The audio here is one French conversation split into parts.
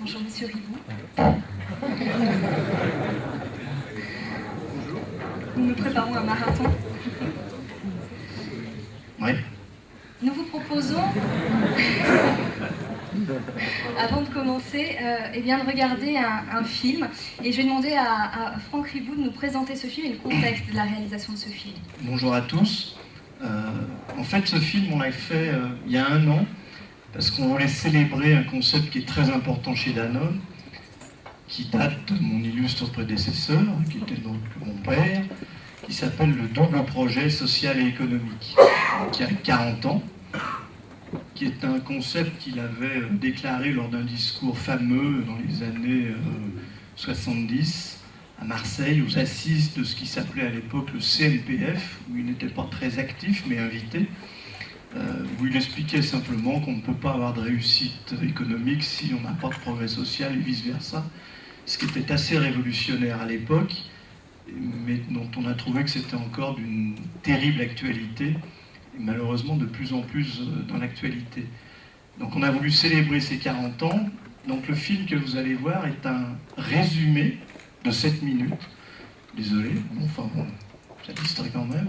Bonjour Monsieur Ribou. Nous préparons un marathon. Oui. Nous vous proposons, avant de commencer, de regarder un film. Et je vais demander à Franck Ribou de nous présenter ce film et le contexte de la réalisation de ce film. Bonjour à tous. En fait, ce film, on l'a fait il y a 1 an, parce qu'on voulait célébrer un concept qui est très important chez Danone, qui date de mon illustre prédécesseur, qui était mon père, qui s'appelle le double projet social et économique, qui a 40 ans, qui est un concept qu'il avait déclaré lors d'un discours fameux dans les années 70 à Marseille, aux assises de ce qui s'appelait à l'époque le CNPF, où il n'était pas très actif mais invité, où il expliquait simplement qu'on ne peut pas avoir de réussite économique si on n'a pas de progrès social et vice-versa, ce qui était assez révolutionnaire à l'époque, mais dont on a trouvé que c'était encore d'une terrible actualité, et malheureusement de plus en plus dans l'actualité. Donc on a voulu célébrer ces 40 ans. Donc le film que vous allez voir est un résumé de 7 minutes. Désolé, enfin bon, ça distrait quand même.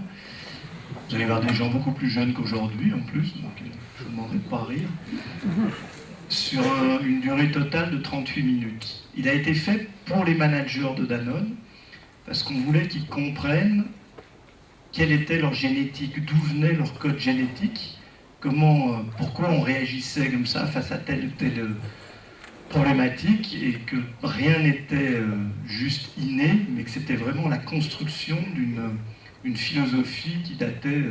Vous allez voir des gens beaucoup plus jeunes qu'aujourd'hui en plus, donc je ne vous demanderai de pas rire. Sur une durée totale de 38 minutes. Il a été fait pour les managers de Danone, parce qu'on voulait qu'ils comprennent quelle était leur génétique, d'où venait leur code génétique, pourquoi on réagissait comme ça face à telle ou telle problématique, et que rien n'était juste inné, mais que c'était vraiment la construction d'une philosophie qui datait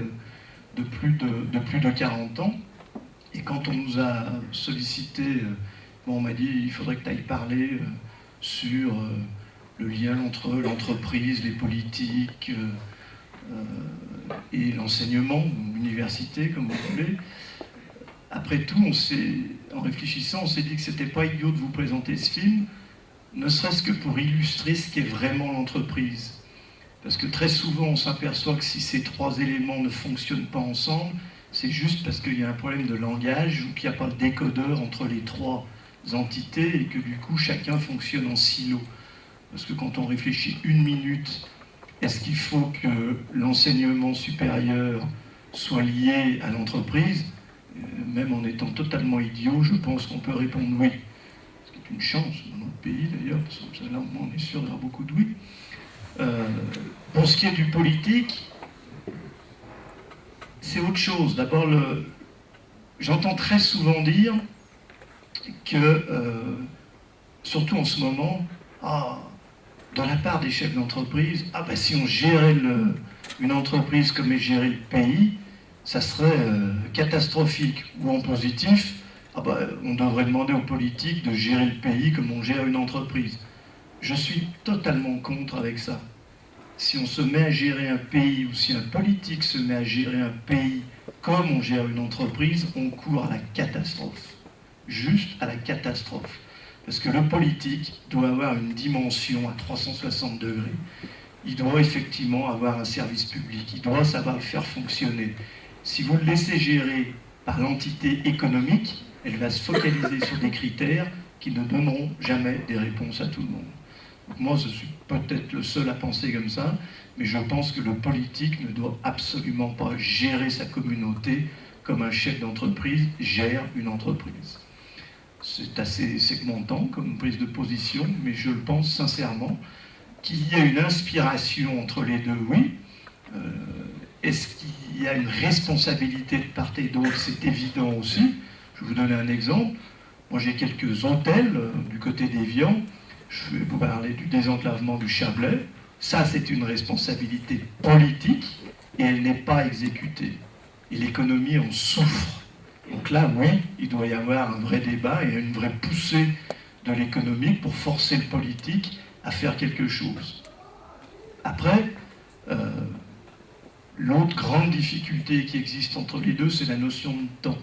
de plus de 40 ans. Et quand on nous a sollicité, on m'a dit il faudrait que tu ailles parler sur le lien entre l'entreprise, les politiques et l'enseignement, l'université, comme vous voulez. Après tout, en réfléchissant, on s'est dit que c'était pas idiot de vous présenter ce film, ne serait-ce que pour illustrer ce qu'est vraiment l'entreprise. Parce que très souvent, on s'aperçoit que si ces 3 éléments ne fonctionnent pas ensemble, c'est juste parce qu'il y a un problème de langage ou qu'il n'y a pas de décodeur entre les 3 entités et que du coup, chacun fonctionne en silo. Parce que quand on réfléchit 1 minute, est-ce qu'il faut que l'enseignement supérieur soit lié à l'entreprise? Même en étant totalement idiot, je pense qu'on peut répondre oui. Ce qui est une chance dans notre pays d'ailleurs, parce que là on est sûr d'avoir beaucoup de oui. Pour ce qui est du politique, c'est autre chose. D'abord, j'entends très souvent dire que, surtout en ce moment, dans la part des chefs d'entreprise, si on gérait une entreprise comme est géré le pays, ça serait catastrophique. Ou en positif, on devrait demander aux politiques de gérer le pays comme on gère une entreprise. Je suis totalement contre avec ça. Si on se met à gérer un pays, ou si un politique se met à gérer un pays comme on gère une entreprise, on court à la catastrophe. Juste à la catastrophe. Parce que le politique doit avoir une dimension à 360 degrés. Il doit effectivement avoir un service public. Il doit savoir le faire fonctionner. Si vous le laissez gérer par l'entité économique, elle va se focaliser sur des critères qui ne donneront jamais des réponses à tout le monde. Donc moi, je suis peut-être le seul à penser comme ça, mais je pense que le politique ne doit absolument pas gérer sa communauté comme un chef d'entreprise gère une entreprise. C'est assez segmentant comme prise de position, mais je pense sincèrement qu'il y a une inspiration entre les deux, oui. Est-ce qu'il y a une responsabilité de part et d'autre? C'est évident aussi. Je vais vous donner un exemple. Moi, j'ai quelques hôtels du côté d'Évian. Je vais vous parler du désenclavement du Chablais. Ça, c'est une responsabilité politique et elle n'est pas exécutée. Et l'économie en souffre. Donc là, oui, il doit y avoir un vrai débat et une vraie poussée de l'économie pour forcer le politique à faire quelque chose. Après, l'autre grande difficulté qui existe entre les deux, c'est la notion de temps.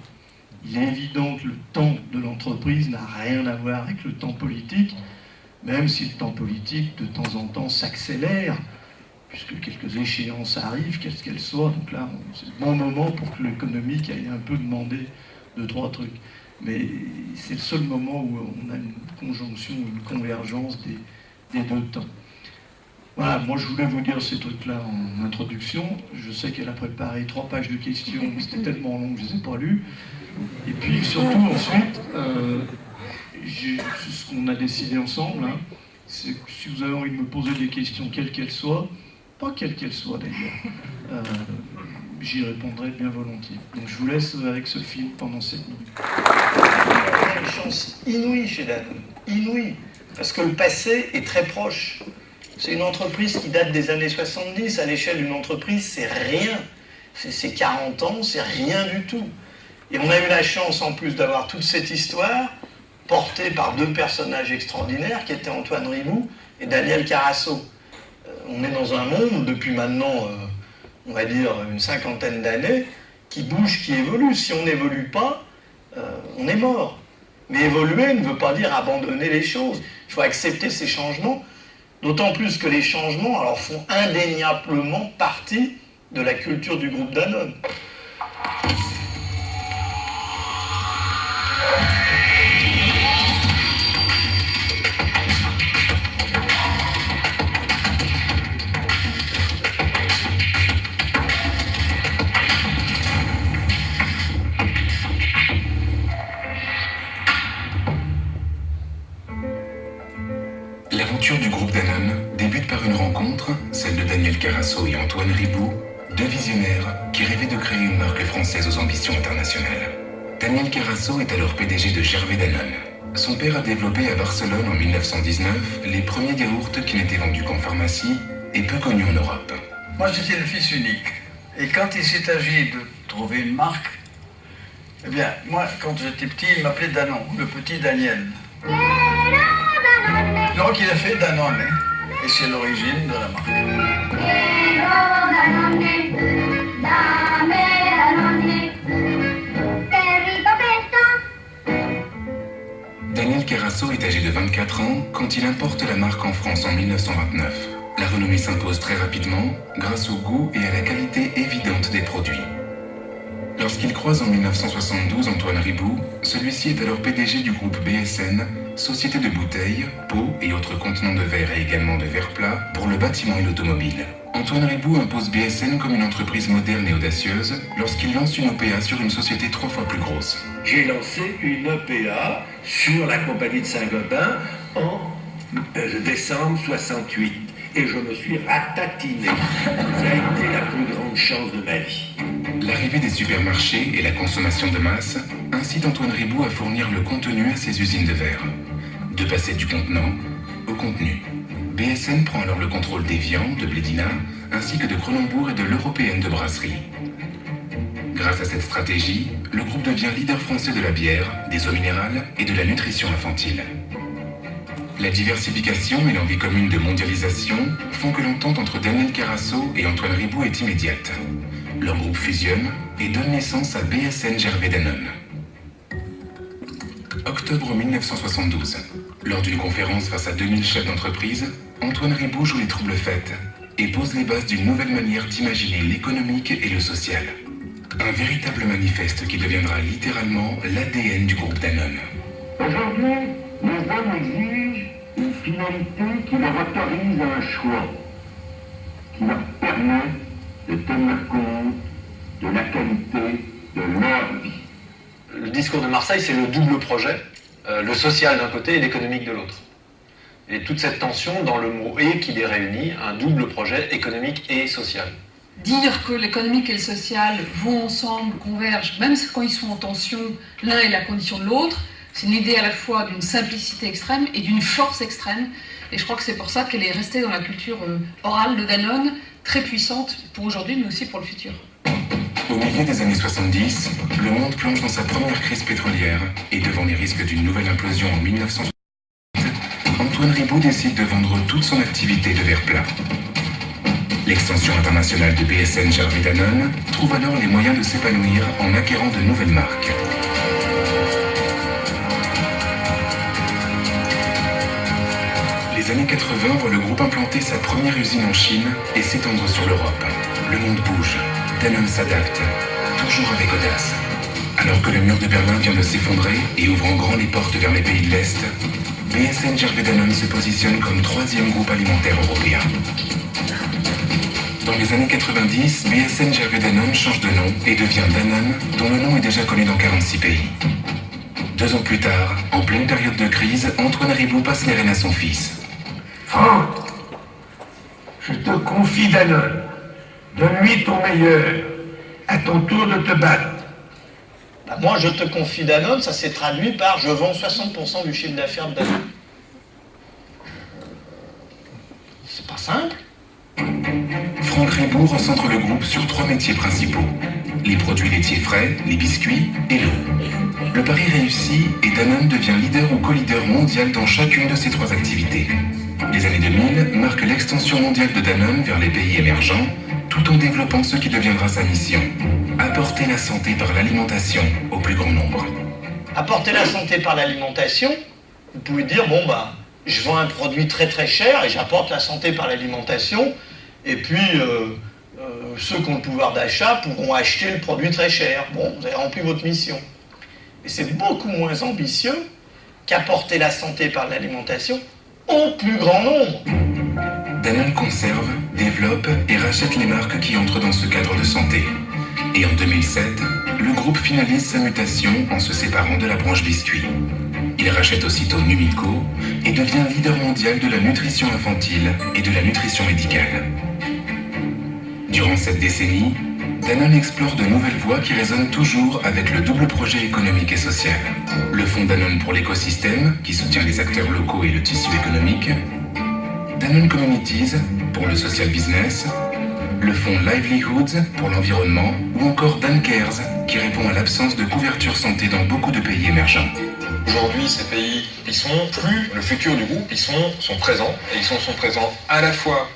Il est évident que le temps de l'entreprise n'a rien à voir avec le temps politique, même si le temps politique, de temps en temps, s'accélère, puisque quelques échéances arrivent, quelles qu'elles soient. Donc là, c'est le bon moment pour que l'économique aille un peu demander 2-3 trucs. mais c'est le seul moment où on a une conjonction, une convergence des deux temps. Voilà, moi je voulais vous dire ces trucs-là en introduction. Je sais qu'elle a préparé 3 pages de questions, c'était tellement long que je ne les ai pas lues. Et puis surtout ensuite, ce qu'on a décidé ensemble, hein, c'est que si vous avez envie de me poser des questions, quelles qu'elles soient, pas quelles qu'elles soient d'ailleurs, j'y répondrai bien volontiers. Donc je vous laisse avec ce film pendant 7 minutes. On a une chance inouïe chez Danone, inouïe, parce que le passé est très proche. C'est une entreprise qui date des années 70, à l'échelle d'une entreprise, c'est rien. C'est 40 ans, c'est rien du tout. Et on a eu la chance en plus d'avoir toute cette histoire portée par 2 personnages extraordinaires qui étaient Antoine Riboud et Daniel Carasso. On est dans un monde depuis maintenant, on va dire, une 50aine d'années, qui bouge, qui évolue. Si on n'évolue pas, on est mort. Mais évoluer ne veut pas dire abandonner les choses. Il faut accepter ces changements, d'autant plus que les changements alors, font indéniablement partie de la culture du groupe Danone. L'aventure du groupe Danone débute par une rencontre, celle de Daniel Carasso et Antoine Riboud, 2 visionnaires qui rêvaient de créer une marque française aux ambitions internationales. Daniel Carasso est alors PDG de Gervais Danone. Son père a développé à Barcelone en 1919 les premiers yaourts qui n'étaient vendus qu'en pharmacie et peu connus en Europe. Moi, j'étais le fils unique. Et quand il s'est agi de trouver une marque, eh bien, moi, quand j'étais petit, il m'appelait Danon, le petit Daniel. Donc, il a fait Danone, et c'est l'origine de la marque. Daniel Carasso est âgé de 24 ans quand il importe la marque en France en 1929. La renommée s'impose très rapidement grâce au goût et à la qualité évidente des produits. Lorsqu'il croise en 1972 Antoine Riboud, celui-ci est alors PDG du groupe BSN, société de bouteilles, pots et autres contenants de verre et également de verre plat pour le bâtiment et l'automobile. Antoine Riboud impose BSN comme une entreprise moderne et audacieuse lorsqu'il lance une OPA sur une société 3 fois plus grosse. J'ai lancé une OPA sur la compagnie de Saint-Gobain en décembre 68 et je me suis ratatiné. Ça a été la plus grande chance de ma vie. L'arrivée des supermarchés et la consommation de masse incite Antoine Riboud à fournir le contenu à ses usines de verre. De passer du contenant au contenu. BSN prend alors le contrôle d'Evian, de Blédina, ainsi que de Cronenbourg et de l'Européenne de brasserie. Grâce à cette stratégie, le groupe devient leader français de la bière, des eaux minérales et de la nutrition infantile. La diversification et l'envie commune de mondialisation font que l'entente entre Daniel Carasso et Antoine Riboud est immédiate. Leur groupe fusionne et donne naissance à BSN Gervais Danone. Octobre 1972. Lors d'une conférence face à 2000 chefs d'entreprise, Antoine Riboud joue les troubles fêtes et pose les bases d'une nouvelle manière d'imaginer l'économique et le social. Un véritable manifeste qui deviendra littéralement l'ADN du groupe Danone. Aujourd'hui, les hommes exigent une finalité qui leur autorise un choix, qui leur permet de tenir compte de la qualité de leur vie. Le discours de Marseille, c'est le double projet, le social d'un côté et l'économique de l'autre. Et toute cette tension dans le mot « et » qui les réunit, un double projet économique et social. Dire que l'économique et le social vont ensemble, convergent, même quand ils sont en tension, l'un est la condition de l'autre, c'est une idée à la fois d'une simplicité extrême et d'une force extrême. Et je crois que c'est pour ça qu'elle est restée dans la culture orale de Danone, très puissante pour aujourd'hui, mais aussi pour le futur. Au milieu des années 70, le monde plonge dans sa première crise pétrolière et devant les risques d'une nouvelle implosion en 1960, Antoine Riboud décide de vendre toute son activité de verre plat. L'extension internationale de BSN Gervais Danone trouve alors les moyens de s'épanouir en acquérant de nouvelles marques. Les années 80 voient le groupe implanter sa première usine en Chine et s'étendre sur l'Europe. Le monde bouge, Danone s'adapte, toujours avec audace. Alors que le mur de Berlin vient de s'effondrer et ouvre en grand les portes vers les pays de l'Est, BSN Gervais Danone se positionne comme 3e groupe alimentaire européen. Dans les années 90, BSN Gervais Danone change de nom et devient Danone, dont le nom est déjà connu dans 46 pays. 2 ans plus tard, en pleine période de crise, Antoine Riboud passe les rênes à son fils. Franck, je te confie Danone. Donne-lui ton meilleur. À ton tour de te battre. Bah, moi, je te confie Danone, ça s'est traduit par je vends 60% du chiffre d'affaires de Danone. C'est pas simple. Franck Riboud recentre le groupe sur 3 métiers principaux. Les produits laitiers frais, les biscuits et l'eau. Le pari réussit et Danone devient leader ou co-leader mondial dans chacune de ces 3 activités. Les années 2000 marquent l'extension mondiale de Danone vers les pays émergents, tout en développant ce qui deviendra sa mission, apporter la santé par l'alimentation au plus grand nombre. Apporter la santé par l'alimentation, vous pouvez dire, bon bah, je vends un produit très très cher et j'apporte la santé par l'alimentation, et puis ceux qui ont le pouvoir d'achat pourront acheter le produit très cher. Bon, vous avez rempli votre mission. Et c'est beaucoup moins ambitieux qu'apporter la santé par l'alimentation au plus grand nombre. Danone conserve, développe et rachète les marques qui entrent dans ce cadre de santé. Et en 2007, le groupe finalise sa mutation en se séparant de la branche biscuits. Il rachète aussitôt Numico et devient leader mondial de la nutrition infantile et de la nutrition médicale. Durant cette décennie, Danone explore de nouvelles voies qui résonnent toujours avec le double projet économique et social. Le fonds Danone pour l'écosystème, qui soutient les acteurs locaux et le tissu économique, Danone Communities pour le social business, le fonds Livelihoods pour l'environnement ou encore Dan Cares qui répond à l'absence de couverture santé dans beaucoup de pays émergents. Aujourd'hui, ces pays, ils sont plus le futur du groupe, ils sont présents, et ils sont présents à la fois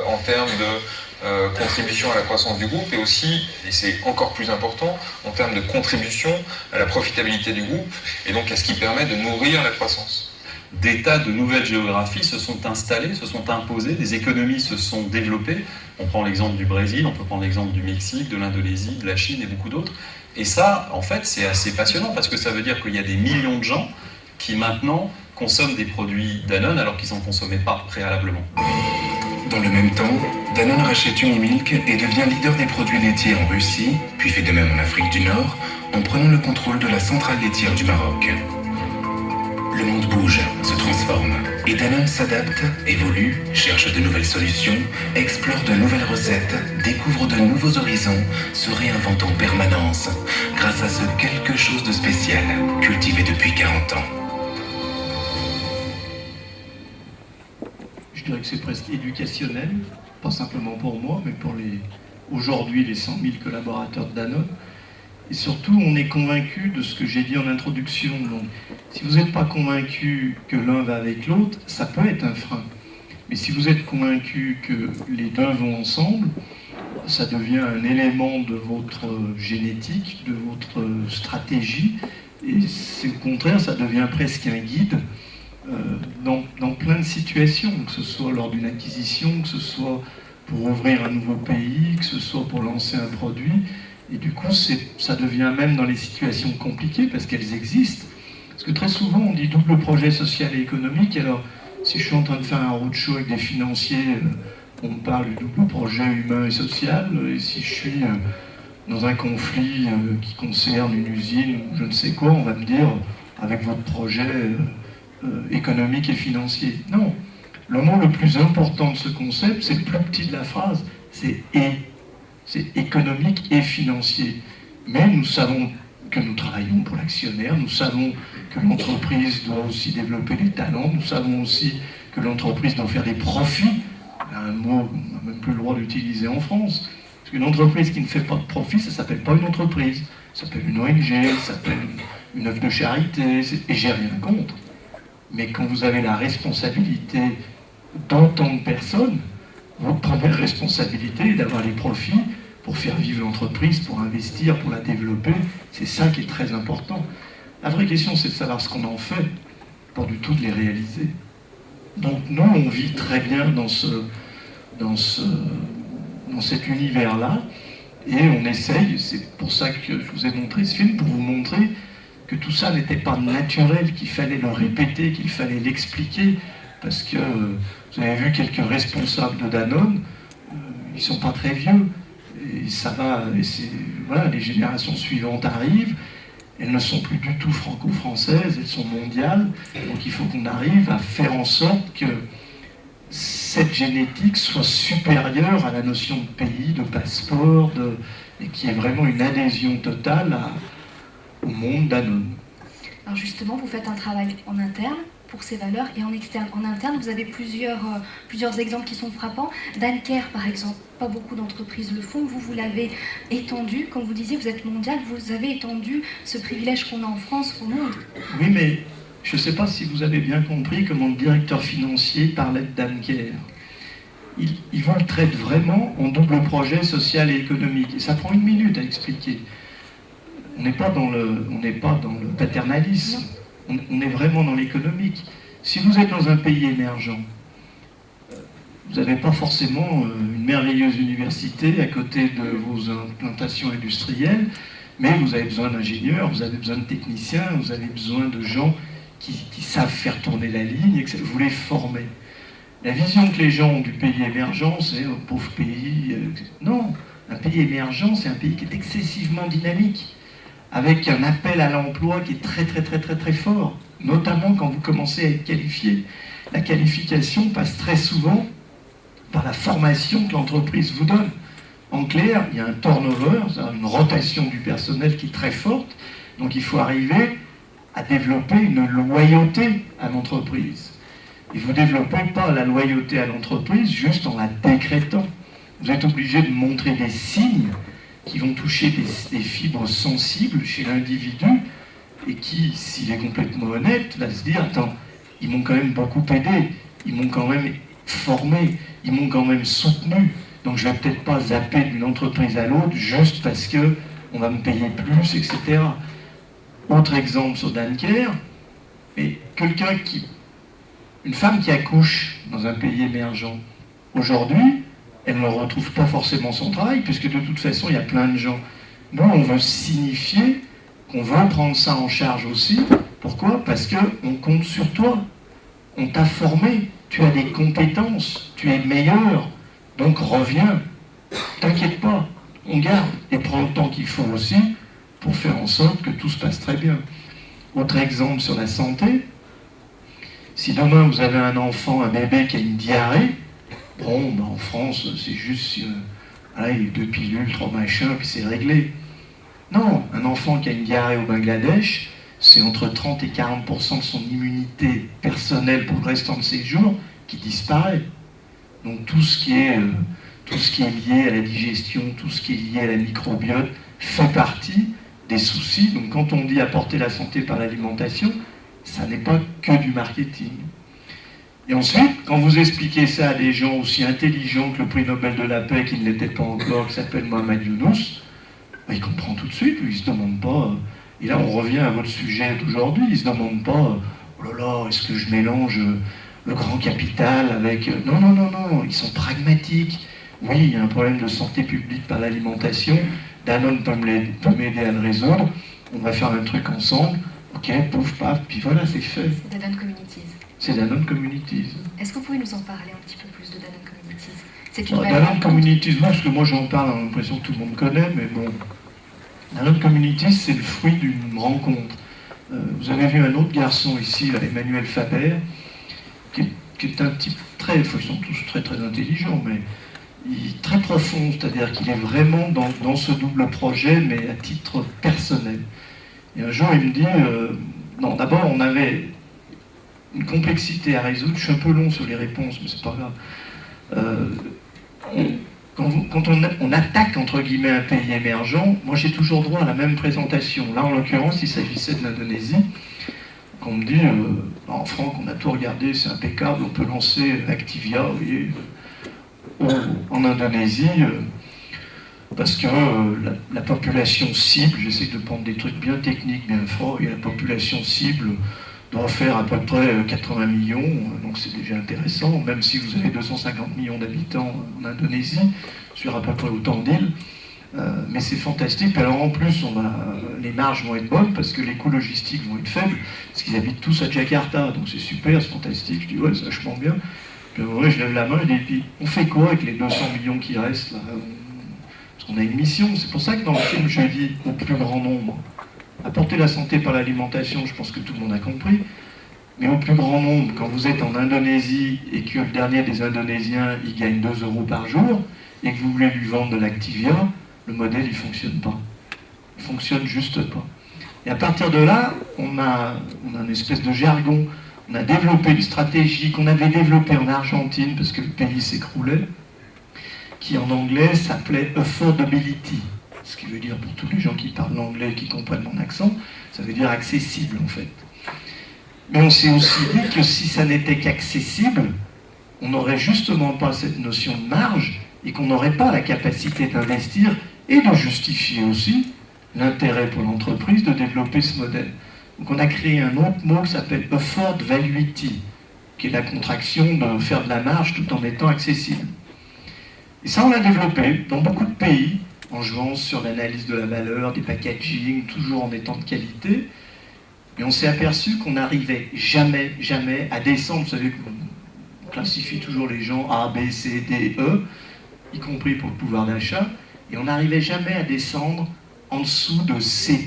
en termes de contribution à la croissance du groupe, et aussi, et c'est encore plus important, en termes de contribution à la profitabilité du groupe, et donc à ce qui permet de nourrir la croissance. Des tas de nouvelles géographies se sont installées, se sont imposées, des économies se sont développées. On prend l'exemple du Brésil, on peut prendre l'exemple du Mexique, de l'Indonésie, de la Chine et beaucoup d'autres. Et ça, en fait, c'est assez passionnant parce que ça veut dire qu'il y a des millions de gens qui maintenant consomment des produits Danone alors qu'ils n'en consommaient pas préalablement. Dans le même temps, Danone rachète Unimilk et devient leader des produits laitiers en Russie, puis fait de même en Afrique du Nord, en prenant le contrôle de la centrale laitière du Maroc. Le monde bouge, se transforme, et Danone s'adapte, évolue, cherche de nouvelles solutions, explore de nouvelles recettes, découvre de nouveaux horizons, se réinvente en permanence, grâce à ce quelque chose de spécial, cultivé depuis 40 ans. Je dirais que c'est presque éducationnel, pas simplement pour moi, mais pour aujourd'hui les 100 000 collaborateurs de Danone. Et surtout, on est convaincu de ce que j'ai dit en introduction. Donc, si vous n'êtes pas convaincu que l'un va avec l'autre, ça peut être un frein. Mais si vous êtes convaincu que les deux vont ensemble, ça devient un élément de votre génétique, de votre stratégie. Et c'est au contraire, ça devient presque un guide dans plein de situations, que ce soit lors d'une acquisition, que ce soit pour ouvrir un nouveau pays, que ce soit pour lancer un produit. Et du coup, ça devient même dans les situations compliquées, parce qu'elles existent. Parce que très souvent, on dit double projet social et économique. Alors, si je suis en train de faire un roadshow avec des financiers, on me parle du double projet humain et social. Et si je suis dans un conflit qui concerne une usine ou je ne sais quoi, on va me dire, avec votre projet économique et financier. Non. Le mot le plus important de ce concept, c'est le plus petit de la phrase, c'est « et ». C'est économique et financier. Mais nous savons que nous travaillons pour l'actionnaire, nous savons que l'entreprise doit aussi développer les talents, nous savons aussi que l'entreprise doit faire des profits. Un mot qu'on n'a même plus le droit d'utiliser en France. Parce qu'une entreprise qui ne fait pas de profit, ça ne s'appelle pas une entreprise. Ça s'appelle une ONG, ça s'appelle une œuvre de charité, et j'ai rien contre. Mais quand vous avez la responsabilité d'autant de personnes, votre première responsabilité est d'avoir les profits pour faire vivre l'entreprise, pour investir, pour la développer. C'est ça qui est très important. La vraie question, c'est de savoir ce qu'on en fait, pas du tout de les réaliser. Donc nous, on vit très bien dans cet univers-là, Et on essaye, c'est pour ça que je vous ai montré ce film, pour vous montrer que tout ça n'était pas naturel, qu'il fallait le répéter, qu'il fallait l'expliquer, parce que vous avez vu quelques responsables de Danone, ils sont pas très vieux, et ça va, et voilà, les générations suivantes arrivent, elles ne sont plus du tout franco-françaises, elles sont mondiales, donc il faut qu'on arrive à faire en sorte que cette génétique soit supérieure à la notion de pays, de passeport, et qu'il y ait vraiment une adhésion totale au monde Danone. Alors justement, vous faites un travail en interne pour ces valeurs et en externe. En interne, vous avez plusieurs exemples qui sont frappants. Danker, par exemple, pas beaucoup d'entreprises le font. Vous l'avez étendu, comme vous disiez, vous êtes mondial, vous avez étendu ce privilège qu'on a en France au monde. Oui, mais je ne sais pas si vous avez bien compris comment le directeur financier parlait de Danker. Ils vont le traiter vraiment en double projet social et économique. Et ça prend 1 minute à expliquer. On n'est pas dans le paternalisme. On est vraiment dans l'économique. Si vous êtes dans un pays émergent, vous n'avez pas forcément une merveilleuse université à côté de vos implantations industrielles, mais vous avez besoin d'ingénieurs, vous avez besoin de techniciens, vous avez besoin de gens qui savent faire tourner la ligne, et que vous les formez. La vision que les gens ont du pays émergent, c'est un pauvre pays. Non, un pays émergent, c'est un pays qui est excessivement dynamique, avec un appel à l'emploi qui est très très très très très fort, notamment quand vous commencez à être qualifié. La qualification passe très souvent par la formation que l'entreprise vous donne. En clair, il y a un turnover, une rotation du personnel qui est très forte, donc il faut arriver à développer une loyauté à l'entreprise. Et vous ne développez pas la loyauté à l'entreprise juste en la décrétant. Vous êtes obligé de montrer des signes qui vont toucher des fibres sensibles chez l'individu et qui, s'il est complètement honnête, va se dire « Attends, ils m'ont quand même beaucoup aidé, ils m'ont quand même formé, ils m'ont quand même soutenu, donc je ne vais peut-être pas zapper d'une entreprise à l'autre juste parce qu'on va me payer plus, etc. » Autre exemple sur Danker, mais une femme qui accouche dans un pays émergent, aujourd'hui, elle ne retrouve pas forcément son travail, puisque de toute façon, il y a plein de gens. Nous, on veut signifier qu'on veut prendre ça en charge aussi. Pourquoi? Parce qu'on compte sur toi. On t'a formé, tu as des compétences, tu es meilleur, donc reviens. T'inquiète pas, on garde et prends le temps qu'il faut aussi pour faire en sorte que tout se passe très bien. Autre exemple sur la santé, si demain vous avez un enfant, un bébé qui a une diarrhée, bon, en France, c'est juste, voilà, il y a 2 pilules, 3 machins, puis c'est réglé. Non, un enfant qui a une diarrhée au Bangladesh, c'est entre 30 et 40% de son immunité personnelle pour le restant de ses jours qui disparaît. Donc tout ce qui est lié à la digestion, tout ce qui est lié à la microbiote, fait partie des soucis. Donc quand on dit apporter la santé par l'alimentation, ça n'est pas que du marketing. Et ensuite, quand vous expliquez ça à des gens aussi intelligents que le prix Nobel de la paix, qui ne l'était pas encore, qui s'appelle Mohamed Younous, il comprend tout de suite, lui, il ne se demande pas. Et là, on revient à votre sujet d'aujourd'hui, il ne se demande pas, oh là là, est-ce que je mélange le grand capital avec... Non, non, non, non, ils sont pragmatiques. Oui, il y a un problème de santé publique par l'alimentation, Danone peut m'aider à le résoudre, on va faire un truc ensemble, ok, pouf, paf, puis voilà, c'est fait. C'est Danone Communities. C'est Danone Communities. Est-ce que vous pouvez nous en parler un petit peu plus de Danone Communities? C'est une Danone Communities, non, parce que moi j'en parle, j'ai l'impression que tout le monde connaît, mais bon. Danone Communities, c'est le fruit d'une rencontre. Vous avez vu un autre garçon ici, là, Emmanuel Faber, qui est un type ils sont tous très très intelligents, mais il est très profond, c'est-à-dire qu'il est vraiment dans ce double projet, mais à titre personnel. Et un jour, il me dit, non, d'abord, on avait une complexité à résoudre, je suis un peu long sur les réponses, mais c'est pas grave. Quand on attaque, entre guillemets, un pays émergent, moi j'ai toujours droit à la même présentation. Là, en l'occurrence, il s'agissait de l'Indonésie. On me dit, Franck, on a tout regardé, c'est impeccable, on peut lancer Activia, vous voyez, en Indonésie, parce que la population cible, j'essaie de prendre des trucs bien techniques, bien forts, et la population cible doit faire à peu près 80 millions, donc c'est déjà intéressant, même si vous avez 250 millions d'habitants en Indonésie, sur à peu près autant d'îles, mais c'est fantastique. Alors en plus, les marges vont être bonnes parce que les coûts logistiques vont être faibles, parce qu'ils habitent tous à Jakarta, donc c'est super, c'est fantastique. Je dis ouais, c'est vachement bien. Puis ouais, je lève la main, je dis, puis on fait quoi avec les 200 millions qui restent là? Parce qu'on a une mission. C'est pour ça que dans le film, je dis au plus grand nombre, apporter la santé par l'alimentation, je pense que tout le monde a compris. Mais au plus grand nombre, quand vous êtes en Indonésie et que le dernier des Indonésiens, il gagne 2 € par jour, et que vous voulez lui vendre de l'Activia, le modèle, il ne fonctionne pas. Il ne fonctionne juste pas. Et à partir de là, on a une espèce de jargon. On a développé une stratégie qu'on avait développée en Argentine, parce que le pays s'écroulait, qui en anglais s'appelait affordability. Ce qui veut dire, pour tous les gens qui parlent l'anglais et qui comprennent mon accent, ça veut dire accessible en fait. Mais on s'est aussi dit que si ça n'était qu'accessible, on n'aurait justement pas cette notion de marge et qu'on n'aurait pas la capacité d'investir et de justifier aussi l'intérêt pour l'entreprise de développer ce modèle. Donc on a créé un autre mot qui s'appelle affordability, qui est la contraction de faire de la marge tout en étant accessible. Et ça, on l'a développé dans beaucoup de pays, en jouant sur l'analyse de la valeur, des packaging, toujours en étant de qualité. Et on s'est aperçu qu'on n'arrivait jamais à descendre. Vous savez qu'on classifie toujours les gens A, B, C, D, E, y compris pour le pouvoir d'achat, et on n'arrivait jamais à descendre en dessous de C+,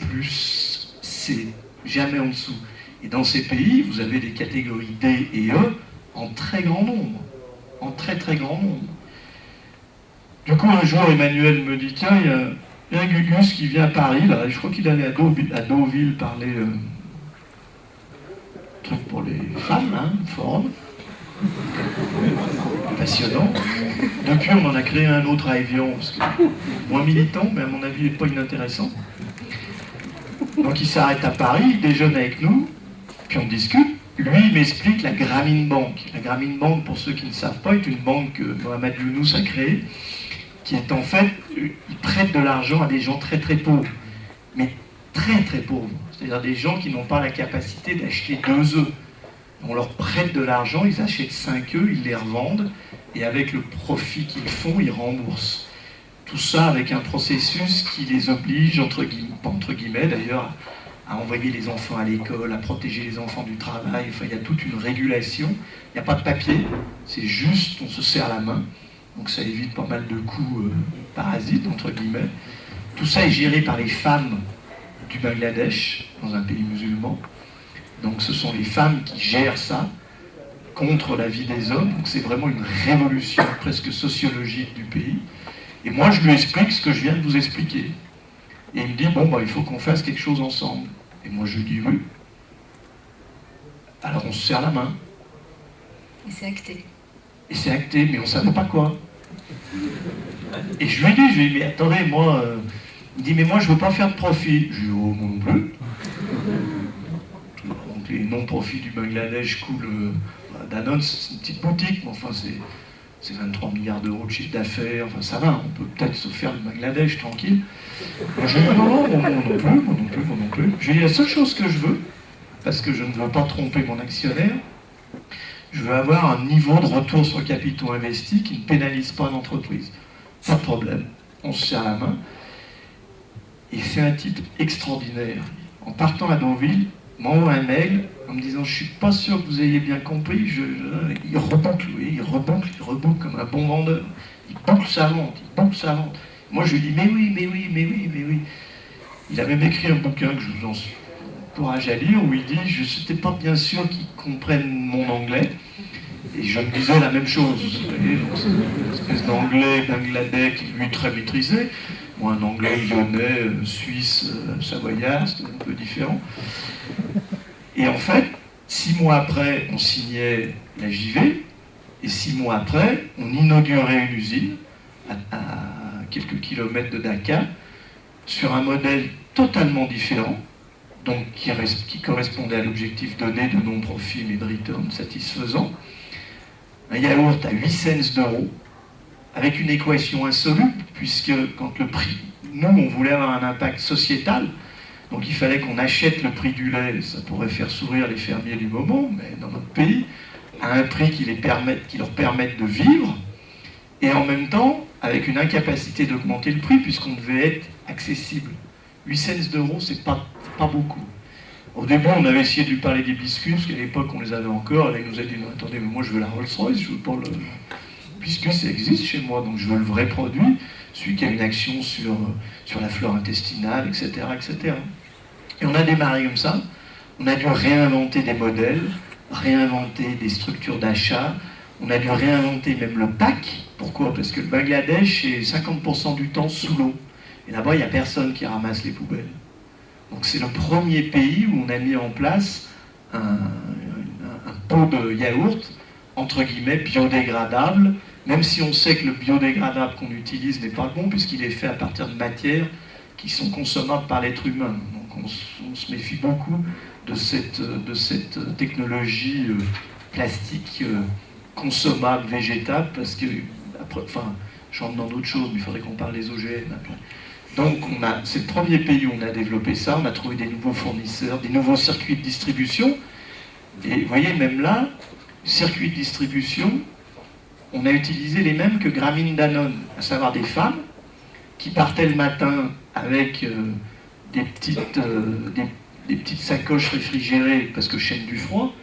C, jamais en dessous. Et dans ces pays, vous avez des catégories D et E en très grand nombre, en très très grand nombre. Du coup, un jour, Emmanuel me dit, tiens, il y a un Gugus qui vient à Paris, là, je crois qu'il allait à Deauville parler... truc pour les femmes, hein, forum. Passionnant. Depuis, on en a créé un autre à Évian, parce que moins militant, mais à mon avis, il n'est pas inintéressant. Donc il s'arrête à Paris, il déjeune avec nous, puis on discute. Lui, il m'explique la Grameen Bank. La Grameen Bank, pour ceux qui ne savent pas, est une banque que Mohamed Younous a créée, qui est en fait, il prête de l'argent à des gens très très pauvres, mais très très pauvres. C'est-à-dire des gens qui n'ont pas la capacité d'acheter 2 œufs. On leur prête de l'argent, ils achètent 5 œufs, ils les revendent, et avec le profit qu'ils font, ils remboursent. Tout ça avec un processus qui les oblige, pas entre guillemets d'ailleurs, à envoyer les enfants à l'école, à protéger les enfants du travail. Enfin, il y a toute une régulation. Il n'y a pas de papier, c'est juste, on se serre la main. Donc ça évite pas mal de coûts parasites, entre guillemets. Tout ça est géré par les femmes du Bangladesh, dans un pays musulman. Donc ce sont les femmes qui gèrent ça contre la vie des hommes. Donc c'est vraiment une révolution presque sociologique du pays. Et moi je lui explique ce que je viens de vous expliquer. Et il me dit, bon, il faut qu'on fasse quelque chose ensemble. Et moi je lui dis oui. Alors on se serre la main. Et c'est acté. Et c'est acté, mais on ne savait pas quoi. Et je lui dis, mais attendez, moi... Il dit, mais moi je ne veux pas faire de profit. Je lui dis, oh, moi non plus. Donc les non-profits du Bangladesh coulent. Danone, c'est une petite boutique, mais enfin c'est 23 milliards d'euros de chiffre d'affaires, enfin ça va, on peut peut-être se faire du Bangladesh tranquille. Moi je lui dis, non, moi non plus. Je lui dis, la seule chose que je veux, parce que je ne veux pas tromper mon actionnaire, je veux avoir un niveau de retour sur capitaux investis qui ne pénalise pas l'entreprise. Pas de problème. On se serre la main. Et c'est un type extraordinaire. En partant à Deauville, m'envoie un mail en me disant, je suis pas sûr que vous ayez bien compris, il reboucle comme un bon vendeur. Il boucle sa vente. Moi je lui dis, mais oui. Il a même écrit un bouquin que je vous encourage à lire, où il dit, je n'étais pas bien sûr qu'ils comprennent mon anglais, et je me disais la même chose. Vous voyez, donc c'est une espèce d'anglais bangladais qui lui est très maîtrisé. Moi, un anglais lyonnais, suisse, savoyard, c'était un peu différent. Et en fait, 6 mois après, on signait la JV, et 6 mois après, on inaugurait une usine à quelques kilomètres de Dakar, sur un modèle totalement différent, donc qui correspondait à l'objectif donné de non-profit mais de return satisfaisant. Un yaourt à 8 cents d'euros, avec une équation insoluble, puisque quand le prix, nous on voulait avoir un impact sociétal, donc il fallait qu'on achète le prix du lait, ça pourrait faire sourire les fermiers du moment, mais dans notre pays, à un prix qui leur permette de vivre, et en même temps avec une incapacité d'augmenter le prix, puisqu'on devait être accessible. 8 cents d'euros, c'est pas beaucoup. Au début, on avait essayé de lui parler des biscuits, parce qu'à l'époque, on les avait encore. Elle nous a dit, non, attendez, mais moi, je veux la Rolls-Royce, je veux pas le biscuit, ça existe chez moi, donc je veux le vrai produit, celui qui a une action sur la flore intestinale, etc., etc. Et on a démarré comme ça. On a dû réinventer des modèles, réinventer des structures d'achat. On a dû réinventer même le pack. Pourquoi? Parce que le Bangladesh est 50% du temps sous l'eau. Et là-bas, il n'y a personne qui ramasse les poubelles. Donc c'est le premier pays où on a mis en place un pot de yaourt, entre guillemets, biodégradable, même si on sait que le biodégradable qu'on utilise n'est pas bon, puisqu'il est fait à partir de matières qui sont consommables par l'être humain. Donc on se méfie beaucoup de cette technologie plastique consommable, végétale, parce que, après, enfin, je rentre dans d'autres choses, mais il faudrait qu'on parle des OGM après. Donc c'est le premier pays où on a développé ça, on a trouvé des nouveaux fournisseurs, des nouveaux circuits de distribution, et vous voyez, même là, circuits de distribution, on a utilisé les mêmes que Grameen Danone, à savoir des femmes qui partaient le matin avec des petites sacoches réfrigérées, parce que chaîne du froid,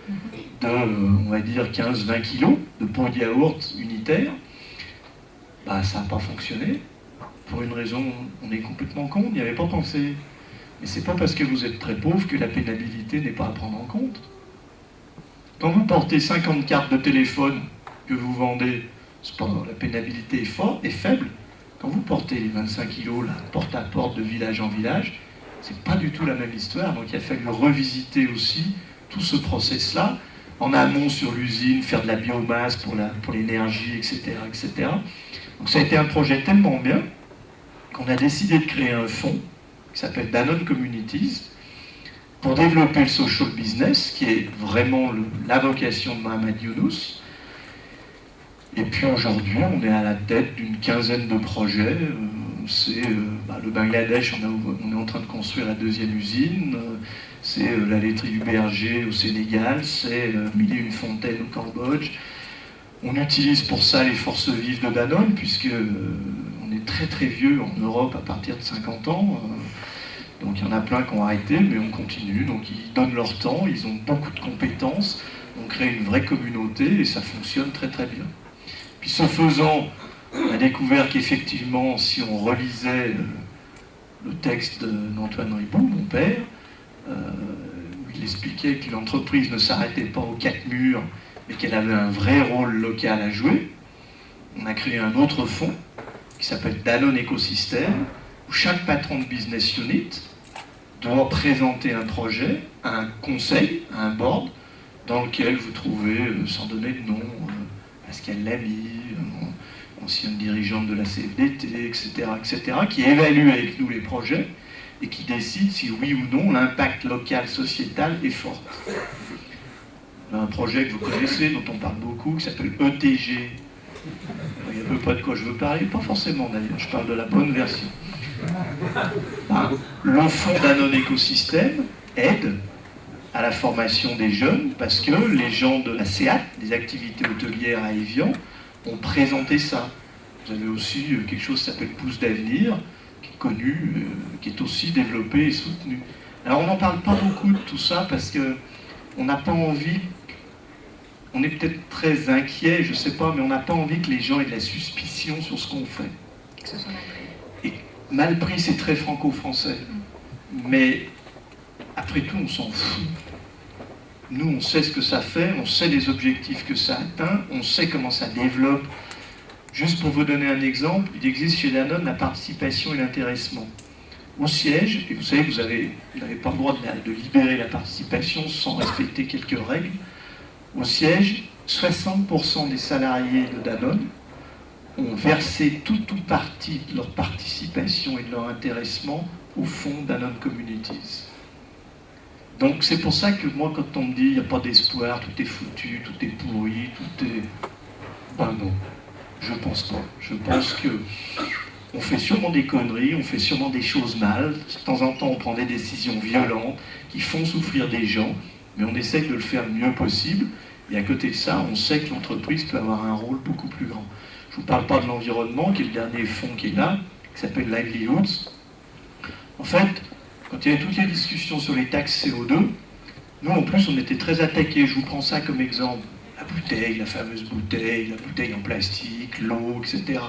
de, on va dire, 15-20 kilos de pots de yaourt unitaires. Bah, ça n'a pas fonctionné. Pour une raison, on est complètement con, on n'y avait pas pensé. Mais c'est pas parce que vous êtes très pauvre que la pénibilité n'est pas à prendre en compte. Quand vous portez 50 cartes de téléphone que vous vendez, la pénibilité est faible. Quand vous portez les 25 kilos, là, porte à porte, de village en village, c'est pas du tout la même histoire. Donc il a fallu revisiter aussi tout ce process-là, en amont sur l'usine, faire de la biomasse pour l'énergie, etc., etc. Donc ça a été un projet tellement bien qu'on a décidé de créer un fonds qui s'appelle Danone Communities pour développer le social business, qui est vraiment la vocation de Mohamed Younous. Et puis aujourd'hui, on est à la tête d'une quinzaine de projets. Le Bangladesh, on est en train de construire la deuxième usine. C'est la laiterie du Berger au Sénégal. C'est 1001 fontaines au Cambodge. On utilise pour ça les forces vives de Danone, puisque on est très très vieux en Europe à partir de 50 ans. Donc il y en a plein qui ont arrêté, mais on continue. Donc ils donnent leur temps, ils ont beaucoup de compétences. On crée une vraie communauté et ça fonctionne très très bien. Puis ce faisant, on a découvert qu'effectivement, si on relisait le texte d'Antoine Riboud, mon père, où il expliquait que l'entreprise ne s'arrêtait pas aux 4 murs, mais qu'elle avait un vrai rôle local à jouer, on a créé un autre fonds qui s'appelle Danone Écosystème, où chaque patron de business unit doit présenter un projet à un conseil, à un board, dans lequel vous trouvez, sans donner de nom, Pascal Lamy, ancienne dirigeante de la CFDT, etc., etc., qui évalue avec nous les projets et qui décide si oui ou non l'impact local, sociétal est fort. On a un projet que vous connaissez, dont on parle beaucoup, qui s'appelle ETG. Il y a peu pas de quoi je veux parler, pas forcément d'ailleurs, je parle de la bonne version. Le fonds Danone Écosystème aide à la formation des jeunes, parce que les gens de la CEAT, des activités hôtelières à Évian, ont présenté ça. Vous avez aussi quelque chose qui s'appelle Pousse d'avenir, qui est connu, qui est aussi développé et soutenu. Alors on n'en parle pas beaucoup de tout ça, parce qu'on n'a pas envie, on est peut-être très inquiet, je ne sais pas, mais on n'a pas envie que les gens aient de la suspicion sur ce qu'on fait. Que ce soit mal pris. Et mal pris, c'est très franco-français. Mais après tout, on s'en fout. Nous, on sait ce que ça fait, on sait les objectifs que ça atteint, on sait comment ça développe. Juste pour vous donner un exemple, il existe chez Danone la participation et l'intéressement. Au siège, et vous savez, vous n'avez pas le droit de libérer la participation sans respecter quelques règles. Au siège, 60% des salariés de Danone ont versé tout ou partie de leur participation et de leur intéressement au fonds Danone Communities. Donc c'est pour ça que moi, quand on me dit il n'y a pas d'espoir, tout est foutu, tout est pourri, tout est... Ben non, je pense pas. Je pense que on fait sûrement des conneries, on fait sûrement des choses mal. De temps en temps, on prend des décisions violentes qui font souffrir des gens, mais on essaie de le faire le mieux possible. Et à côté de ça, on sait que l'entreprise peut avoir un rôle beaucoup plus grand. Je ne vous parle pas de l'environnement, qui est le dernier fonds qui est là, qui s'appelle Livelihoods. En fait, quand il y avait toutes les discussions sur les taxes CO2, nous en plus on était très attaqués. Je vous prends ça comme exemple. La bouteille, la fameuse bouteille, la bouteille en plastique, l'eau, etc.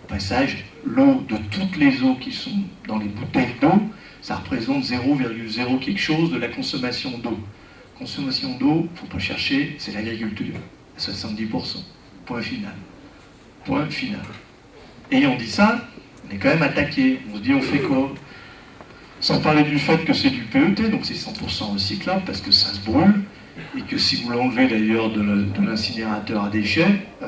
Au passage, l'eau, de toutes les eaux qui sont dans les bouteilles d'eau, ça représente 0,0 quelque chose de la consommation d'eau. Consommation d'eau, il ne faut pas chercher, c'est l'agriculture, à 70%. Point final. Point final. Ayant dit ça, on est quand même attaqué. On se dit, on fait quoi? Sans parler du fait que c'est du PET, donc c'est 100% recyclable, parce que ça se brûle, et que si vous l'enlevez d'ailleurs de l'incinérateur à déchets, il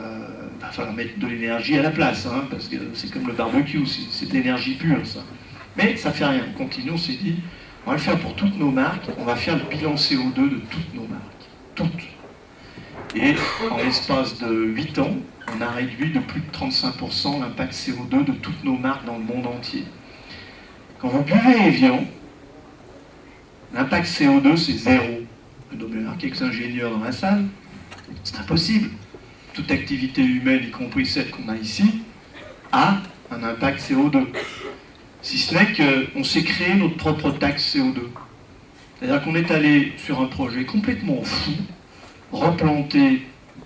va falloir mettre de l'énergie à la place, hein, parce que c'est comme le barbecue, c'est de l'énergie pure, ça. Mais ça fait rien, on continue, on s'est dit, on va le faire pour toutes nos marques, on va faire le bilan CO2 de toutes nos marques. Toutes. Et en l'espace de 8 ans, on a réduit de plus de 35% l'impact CO2 de toutes nos marques dans le monde entier. Quand vous buvez Evian, l'impact CO2 c'est 0. Il doit bien y avoir quelques ingénieurs dans la salle. C'est impossible. Toute activité humaine, y compris celle qu'on a ici, a un impact CO2. Si ce n'est qu'on s'est créé notre propre taxe CO2. C'est-à-dire qu'on est allé sur un projet complètement fou, replanter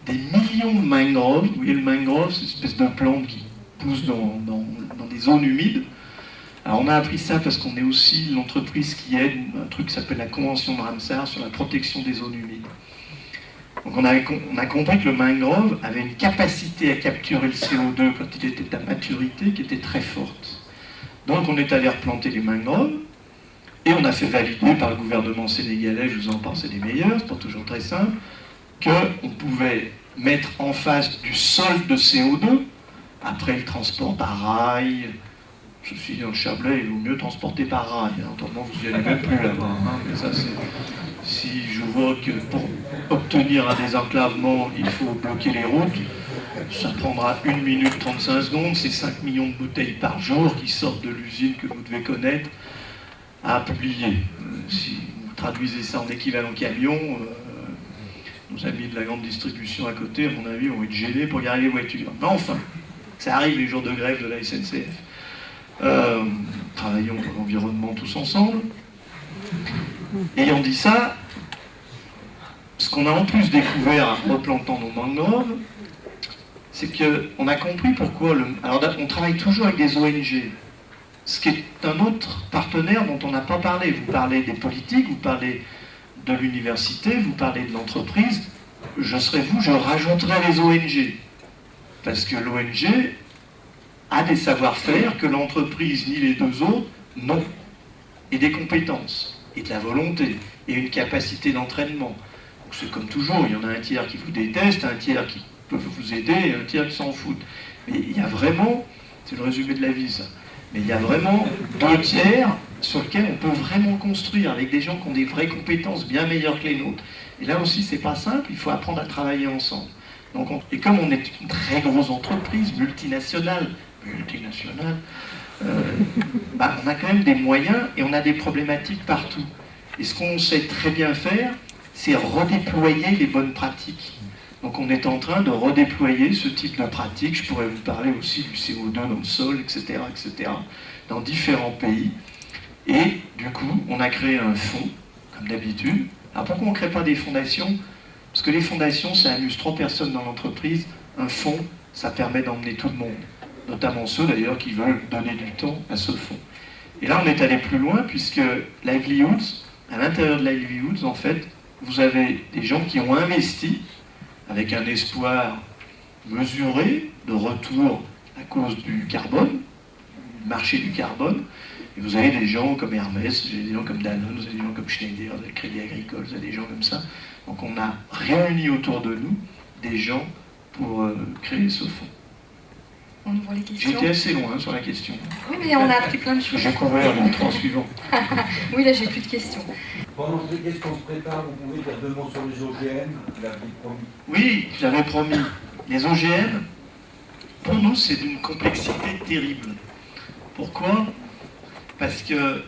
des millions de mangroves. Vous voyez, le mangrove, c'est une espèce de plante qui pousse dans des zones humides. Alors on a appris ça parce qu'on est aussi l'entreprise qui aide un truc qui s'appelle la Convention de Ramsar sur la protection des zones humides. Donc on a compris que le mangrove avait une capacité à capturer le CO2 quand il était à maturité qui était très forte. Donc on est allé replanter les mangroves et on a fait valider par le gouvernement sénégalais, je vous en parle, c'est les meilleurs, c'est pas toujours très simple, qu'on pouvait mettre en face du solde de CO2, après le transport par rail. Je suis dans le Chablais, il vaut mieux transporter par rail. Autrement, vous n'y allez même plus là-bas. Hein. Mais ça, si je vois que pour obtenir un désenclavement, il faut bloquer les routes, ça prendra 1 minute 35 secondes. C'est 5 millions de bouteilles par jour qui sortent de l'usine que vous devez connaître à publier. Si vous traduisez ça en équivalent camion, nos amis de la grande distribution à côté, à mon avis, vont être gênés pour garer les voitures. Mais enfin, ça arrive les jours de grève de la SNCF. Travaillons pour l'environnement tous ensemble. Ayant dit ça, ce qu'on a en plus découvert en replantant nos mangroves, c'est qu'on a compris pourquoi... Alors on travaille toujours avec des ONG, ce qui est un autre partenaire dont on n'a pas parlé. Vous parlez des politiques, vous parlez de l'université, vous parlez de l'entreprise. Je serais vous, je rajouterais les ONG. Parce que l'ONG a des savoir-faire que l'entreprise ni les deux autres n'ont, et des compétences, et de la volonté, et une capacité d'entraînement. C'est comme toujours, il y en a un tiers qui vous déteste, un tiers qui peut vous aider, et un tiers qui s'en fout. Mais il y a vraiment, c'est le résumé de la vie ça, mais il y a vraiment 2 tiers sur lesquels on peut vraiment construire, avec des gens qui ont des vraies compétences bien meilleures que les nôtres. Et là aussi, c'est pas simple, il faut apprendre à travailler ensemble. Donc et comme on est une très grosse entreprise, multinationale, on a quand même des moyens et on a des problématiques partout. Et ce qu'on sait très bien faire, c'est redéployer les bonnes pratiques. Donc on est en train de redéployer ce type de pratiques. Je pourrais vous parler aussi du CO2 dans le sol, etc., dans différents pays. Et du coup, on a créé un fonds, comme d'habitude. Alors pourquoi on ne crée pas des fondations? Parce que les fondations, ça amuse 3 personnes dans l'entreprise. Un fonds, ça permet d'emmener tout le monde. Notamment ceux d'ailleurs qui veulent donner du temps à ce fonds. Et là on est allé plus loin puisque Livelihoods, à l'intérieur de Livelihoods en fait, vous avez des gens qui ont investi avec un espoir mesuré de retour à cause du carbone, du marché du carbone, et vous avez des gens comme Hermès, vous avez des gens comme Danone, vous avez des gens comme Schneider, vous avez le Crédit Agricole, vous avez des gens comme ça. Donc on a réuni autour de nous des gens pour créer ce fonds. On ouvre les questions. J'étais assez loin sur la question. Oui, mais on a appris plein de choses. J'ai couvert les 3 suivants. Oui, là, j'ai plus de questions. Pendant que les questions se préparent, vous pouvez dire 2 mots sur les OGM, vous l'avez promis. Oui, j'avais promis. Les OGM, pour nous, c'est d'une complexité terrible. Pourquoi? Parce que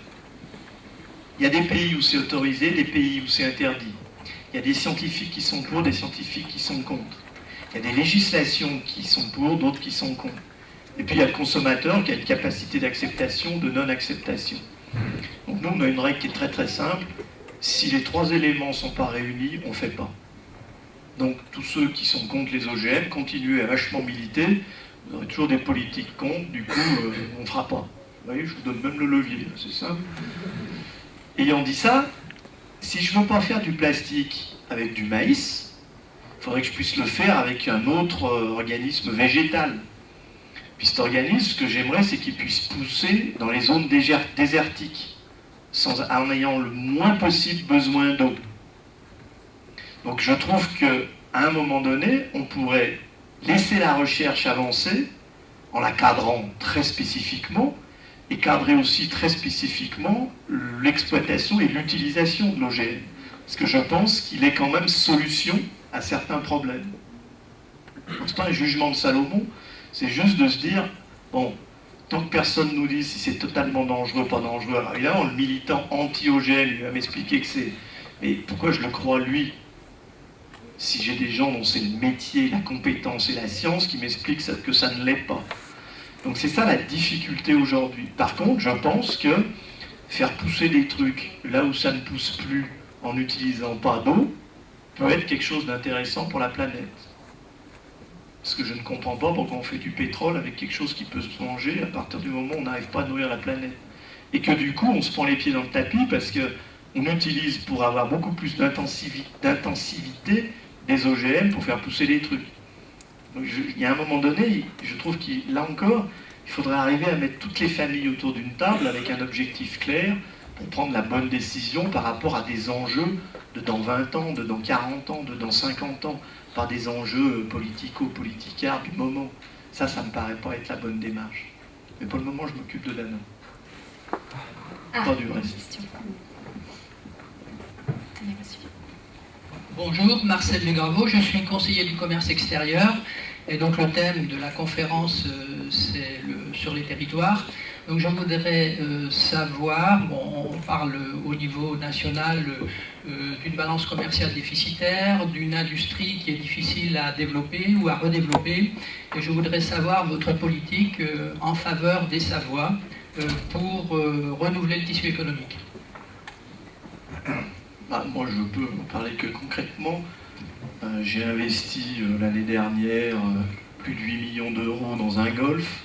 il y a des pays où c'est autorisé, des pays où c'est interdit. Il y a des scientifiques qui sont pour, des scientifiques qui sont contre. Il y a des législations qui sont pour, d'autres qui sont contre. Et puis il y a le consommateur qui a une capacité d'acceptation, de non-acceptation. Donc nous, on a une règle qui est très très simple. Si les 3 éléments ne sont pas réunis, on ne fait pas. Donc tous ceux qui sont contre les OGM, continuez à vachement militer. Vous aurez toujours des politiques contre, du coup, on ne fera pas. Vous voyez, je vous donne même le levier, c'est simple. Ayant dit ça, si je ne veux pas faire du plastique avec du maïs, il faudrait que je puisse le faire avec un autre organisme végétal. Puis cet organisme, ce que j'aimerais, c'est qu'il puisse pousser dans les zones désertiques, en ayant le moins possible besoin d'eau. Donc je trouve qu'à un moment donné, on pourrait laisser la recherche avancer en la cadrant très spécifiquement et cadrer aussi très spécifiquement l'exploitation et l'utilisation de l'OGM. Parce que je pense qu'il est quand même solution à certains problèmes. Ce n'est pas un jugement de Salomon, c'est juste de se dire, bon, tant que personne nous dit si c'est totalement dangereux, pas dangereux, alors évidemment, le militant anti-OGM, il va m'expliquer que c'est... Mais pourquoi je le crois, lui, si j'ai des gens dont c'est le métier, la compétence et la science qui m'expliquent que ça ne l'est pas. Donc c'est ça la difficulté aujourd'hui. Par contre, je pense que faire pousser des trucs là où ça ne pousse plus en n'utilisant pas d'eau peut être quelque chose d'intéressant pour la planète. Parce que je ne comprends pas pourquoi on fait du pétrole avec quelque chose qui peut se manger à partir du moment où on n'arrive pas à nourrir la planète. Et que du coup, on se prend les pieds dans le tapis parce qu'on utilise pour avoir beaucoup plus d'intensivité des OGM pour faire pousser les trucs. Donc il y a un moment donné, je trouve qu'il, là encore, il faudrait arriver à mettre toutes les familles autour d'une table avec un objectif clair pour prendre la bonne décision par rapport à des enjeux de dans 20 ans, de dans 40 ans, de dans 50 ans, pas des enjeux politico-politicards du moment. Ça me paraît pas être la bonne démarche. Mais pour le moment, je m'occupe de Danone. Pas du reste. Bonjour, Marcel Legravo, je suis conseiller du commerce extérieur et donc le thème de la conférence c'est sur les territoires. Donc je voudrais savoir, bon, on parle au niveau national d'une balance commerciale déficitaire, d'une industrie qui est difficile à développer ou à redévelopper, et je voudrais savoir votre politique en faveur des Savoies pour renouveler le tissu économique. Moi, je peux en parler que concrètement. J'ai investi l'année dernière plus de 8 millions d'euros dans un golf.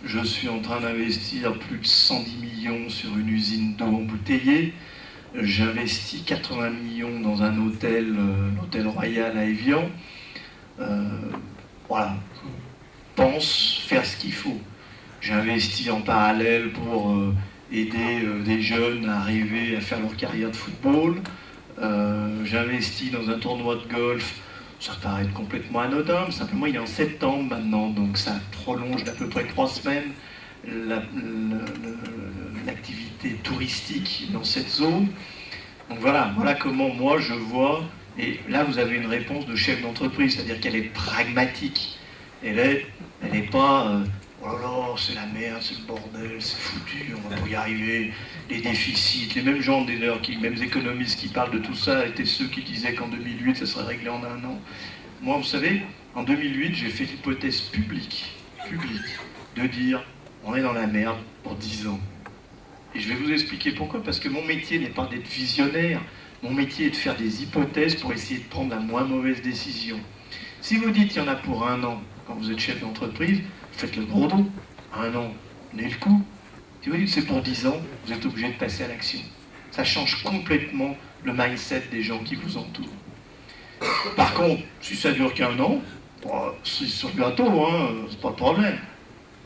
Je suis en train d'investir plus de 110 millions sur une usine d'eau embouteillée. J'investis 80 millions dans un hôtel, l'hôtel Royal à Évian. Voilà, je pense faire ce qu'il faut. J'ai investi en parallèle pour aider des jeunes à arriver à faire leur carrière de football. J'ai investi dans un tournoi de golf, ça paraît être complètement anodin, mais simplement il est en septembre maintenant, donc ça prolonge d'à peu près 3 semaines l'activité touristique dans cette zone. Donc voilà comment moi je vois, et là vous avez une réponse de chef d'entreprise, c'est-à-dire qu'elle est pragmatique, elle est pas oh là là, c'est la merde, c'est le bordel, c'est foutu, on va pas y arriver, les déficits, les mêmes gens d'ailleurs, les mêmes économistes qui parlent de tout ça étaient ceux qui disaient qu'en 2008 ça serait réglé en un an. Moi, vous savez, en 2008 j'ai fait l'hypothèse publique, de dire on est dans la merde pour 10 ans. Et je vais vous expliquer pourquoi, parce que mon métier n'est pas d'être visionnaire, mon métier est de faire des hypothèses pour essayer de prendre la moins mauvaise décision. Si vous dites qu'il y en a pour un an, quand vous êtes chef d'entreprise, faites le gros dos. Un an, prenez le coup. Si vous dites que c'est pour 10 ans, vous êtes obligé de passer à l'action. Ça change complètement le mindset des gens qui vous entourent. Par contre, si ça dure qu'un an, c'est sur le gâteau, hein, c'est pas le problème.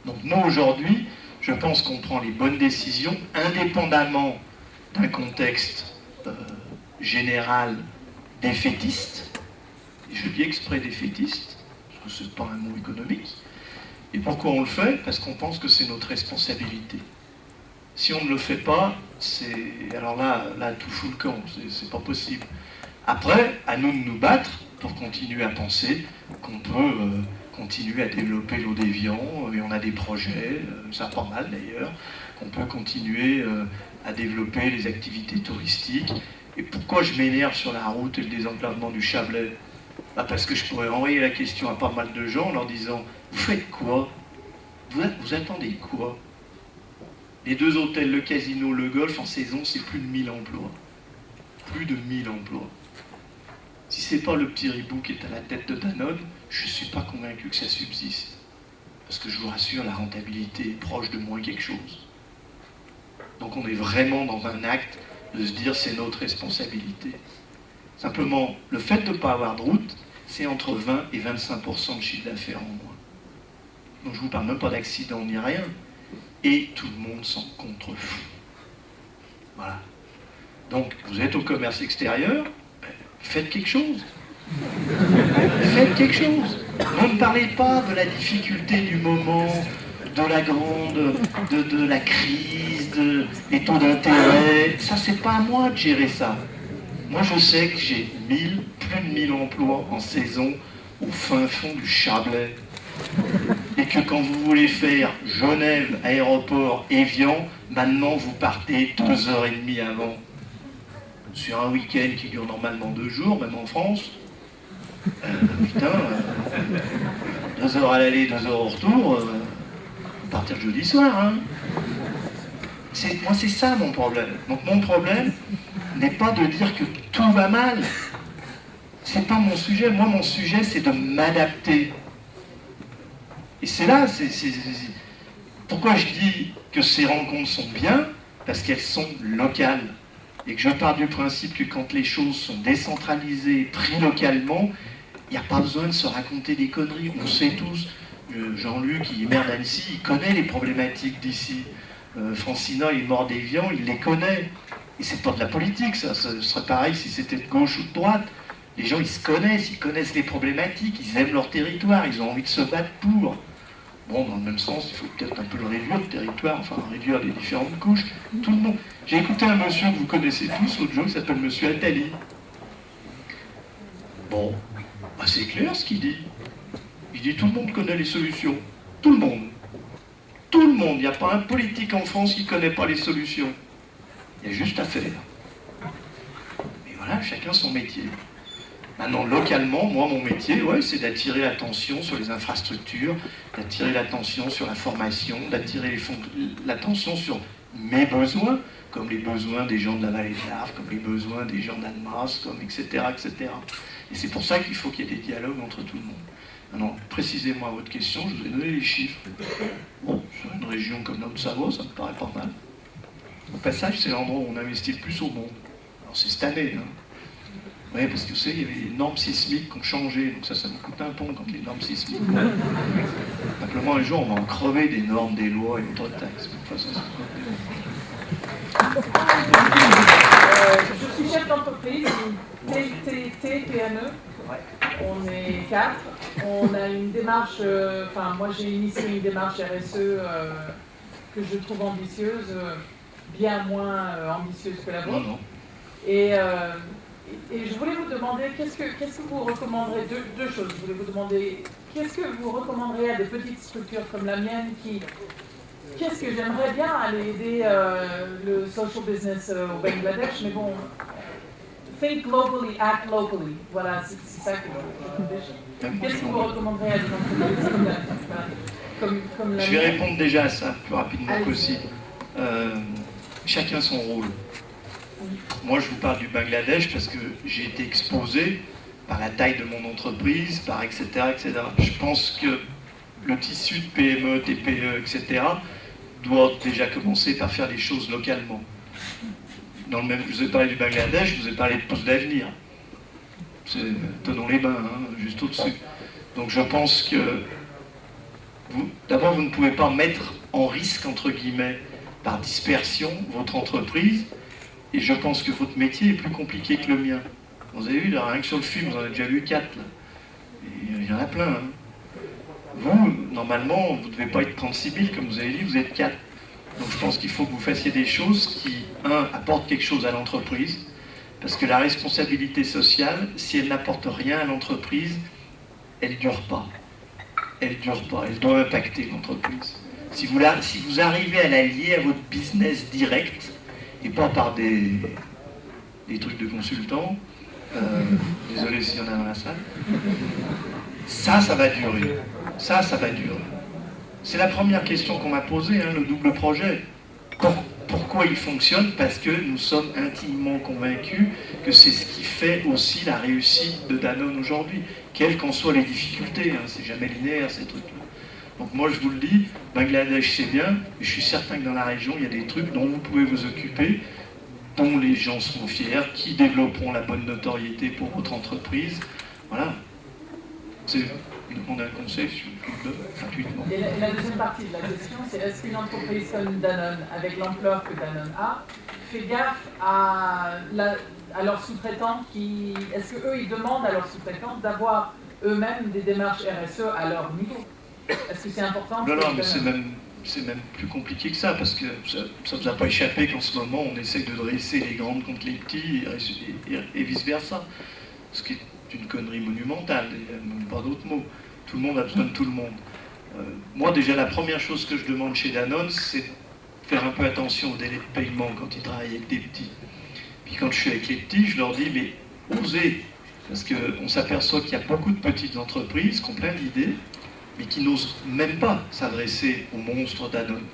Donc moi aujourd'hui, je pense qu'on prend les bonnes décisions indépendamment d'un contexte général défaitiste. Et je dis exprès défaitiste, parce que c'est pas un mot économique. Et pourquoi on le fait? Parce qu'on pense que c'est notre responsabilité. Si on ne le fait pas, alors là tout fout le camp, c'est pas possible. Après, à nous de nous battre pour continuer à penser qu'on peut continuer à développer l'eau d'Évian, et on a des projets, ça pas mal d'ailleurs, qu'on peut continuer à développer les activités touristiques. Et pourquoi je m'énerve sur la route et le désenclavement du Chablais? Parce que je pourrais envoyer la question à pas mal de gens en leur disant: vous faites quoi? Vous attendez quoi? Les 2 hôtels, le casino, le golf, en saison, c'est plus de 1000 emplois. Plus de 1000 emplois. Si c'est pas le petit Ribou qui est à la tête de Danone, je ne suis pas convaincu que ça subsiste. Parce que je vous rassure, la rentabilité est proche de moins quelque chose. Donc on est vraiment dans un acte de se dire c'est notre responsabilité. Simplement, le fait de ne pas avoir de route, c'est entre 20 et 25% de chiffre d'affaires en moins. Donc je ne vous parle même pas d'accident ni rien. Et tout le monde s'en contrefout. Voilà. Donc vous êtes au commerce extérieur, faites quelque chose. Faites quelque chose. Ne me parlez pas de la difficulté du moment, de la grande, de la crise, des taux d'intérêt. Ça, c'est pas à moi de gérer ça. Moi, je sais que j'ai plus de 1000 emplois en saison au fin fond du Chablais. Et que quand vous voulez faire Genève, aéroport, Évian, maintenant vous partez 2h30 avant. Sur un week-end qui dure normalement 2 jours, même en France. 2 heures à l'aller, 2 heures au retour, à partir de jeudi soir. Hein. Moi, c'est ça mon problème. Donc mon problème n'est pas de dire que tout va mal. C'est pas mon sujet. Moi, mon sujet, c'est de m'adapter. Et c'est là, pourquoi je dis que ces rencontres sont bien, parce qu'elles sont locales. Et que je pars du principe que quand les choses sont décentralisées, prises localement, il n'y a pas besoin de se raconter des conneries. On sait tous, Jean-Luc, il est maire d'Annecy, il connaît les problématiques d'ici. Francina, il est mort d'Évian, il les connaît. Et c'est pas de la politique, ça. Ce serait pareil si c'était de gauche ou de droite. Les gens, ils connaissent les problématiques, ils aiment leur territoire, ils ont envie de se battre pour. Bon, dans le même sens, il faut peut-être un peu le réduire, le territoire, enfin réduire les différentes couches. Tout le monde. J'ai écouté un monsieur que vous connaissez tous l'autre jour, qui s'appelle monsieur Attali. Bon, bah c'est clair ce qu'il dit. Il dit tout le monde connaît les solutions. Tout le monde. Tout le monde. Il n'y a pas un politique en France qui ne connaît pas les solutions. Il y a juste à faire. Et voilà, chacun son métier. Maintenant, localement, moi, mon métier, ouais, c'est d'attirer l'attention sur les infrastructures, d'attirer l'attention sur la formation, d'attirer l'attention sur mes besoins, comme les besoins des gens de la vallée de l'Arve, comme les besoins des gens d'Annemasse, comme etc., etc. Et c'est pour ça qu'il faut qu'il y ait des dialogues entre tout le monde. Maintenant, précisément à votre question, je vous ai donné les chiffres. Bon, sur une région comme la Haute-Savoie, ça me paraît pas mal. Au passage, c'est l'endroit où on investit le plus au monde. Alors c'est cette année, hein. Oui, parce que vous savez, il y avait les normes sismiques qui ont changé, donc ça me coûte un pont quand les normes sismiques. Simplement, un jour, on va en crever des normes, des lois et autres taxes. De toute façon, je suis chef d'entreprise, TPME. On est 4. On a une démarche, moi j'ai initié une démarche RSE que je trouve ambitieuse, bien moins ambitieuse que la vôtre. Et je voulais vous demander, qu'est-ce que vous recommanderez, deux choses. Je voulais vous demander, qu'est-ce que vous recommanderiez à des petites structures comme la mienne qu'est-ce que j'aimerais bien aller aider le social business au Bangladesh, mais bon, think globally, act locally. Voilà, c'est ça que qu'est-ce que vous recommanderiez à des entreprises comme la Je vais répondre déjà à ça plus rapidement possible. Chacun son rôle. Moi, je vous parle du Bangladesh parce que j'ai été exposé par la taille de mon entreprise, par etc., etc. Je pense que le tissu de PME, TPE, etc., doit déjà commencer par faire les choses localement. Dans le même, je vous ai parlé du Bangladesh, je vous ai parlé de Poste d'Avenir. Tenons les mains, hein, juste au-dessus. Donc je pense que, d'abord, vous ne pouvez pas mettre en risque, entre guillemets, par dispersion, votre entreprise. Et je pense que votre métier est plus compliqué que le mien. Vous avez vu, là, rien que sur le film, vous en avez déjà vu 4. Là. Et il y en a plein. Hein. Vous, normalement, vous ne devez pas être 36 000, comme vous avez dit, vous êtes 4. Donc je pense qu'il faut que vous fassiez des choses qui, apportent quelque chose à l'entreprise. Parce que la responsabilité sociale, si elle n'apporte rien à l'entreprise, elle ne dure pas. Elle ne dure pas. Elle doit impacter l'entreprise. Si vous arrivez à la lier à votre business direct, et pas par des trucs de consultants, désolé s'il y en a dans la salle, ça va durer. Ça va durer. C'est la première question qu'on m'a posée, hein, le double projet. Pourquoi il fonctionne? Parce que nous sommes intimement convaincus que c'est ce qui fait aussi la réussite de Danone aujourd'hui, quelles qu'en soient les difficultés, hein, c'est jamais linéaire ces trucs-là. Donc moi je vous le dis, Bangladesh c'est bien, mais je suis certain que dans la région il y a des trucs dont vous pouvez vous occuper, dont les gens seront fiers, qui développeront la bonne notoriété pour votre entreprise. Voilà. On a un conseil gratuitement. Et la deuxième partie de la question, c'est est-ce qu'une entreprise comme Danone, avec l'ampleur que Danone a, fait gaffe à leurs sous-traitants qui... Est-ce qu'eux, ils demandent à leurs sous-traitants d'avoir eux-mêmes des démarches RSE à leur niveau? Est-ce que c'est important? Non, mais c'est même plus compliqué que ça, parce que ça ne vous a pas échappé qu'en ce moment, on essaye de dresser les grandes contre les petits et vice-versa. Ce qui est une connerie monumentale, il n'y a même pas d'autres mots. Tout le monde a besoin de tout le monde. Moi, déjà, la première chose que je demande chez Danone, c'est de faire un peu attention au délai de paiement quand ils travaillent avec des petits. Puis quand je suis avec les petits, je leur dis, mais osez, parce qu'on s'aperçoit qu'il y a beaucoup de petites entreprises qui ont plein d'idées, mais qui n'osent même pas s'adresser aux monstres Danone.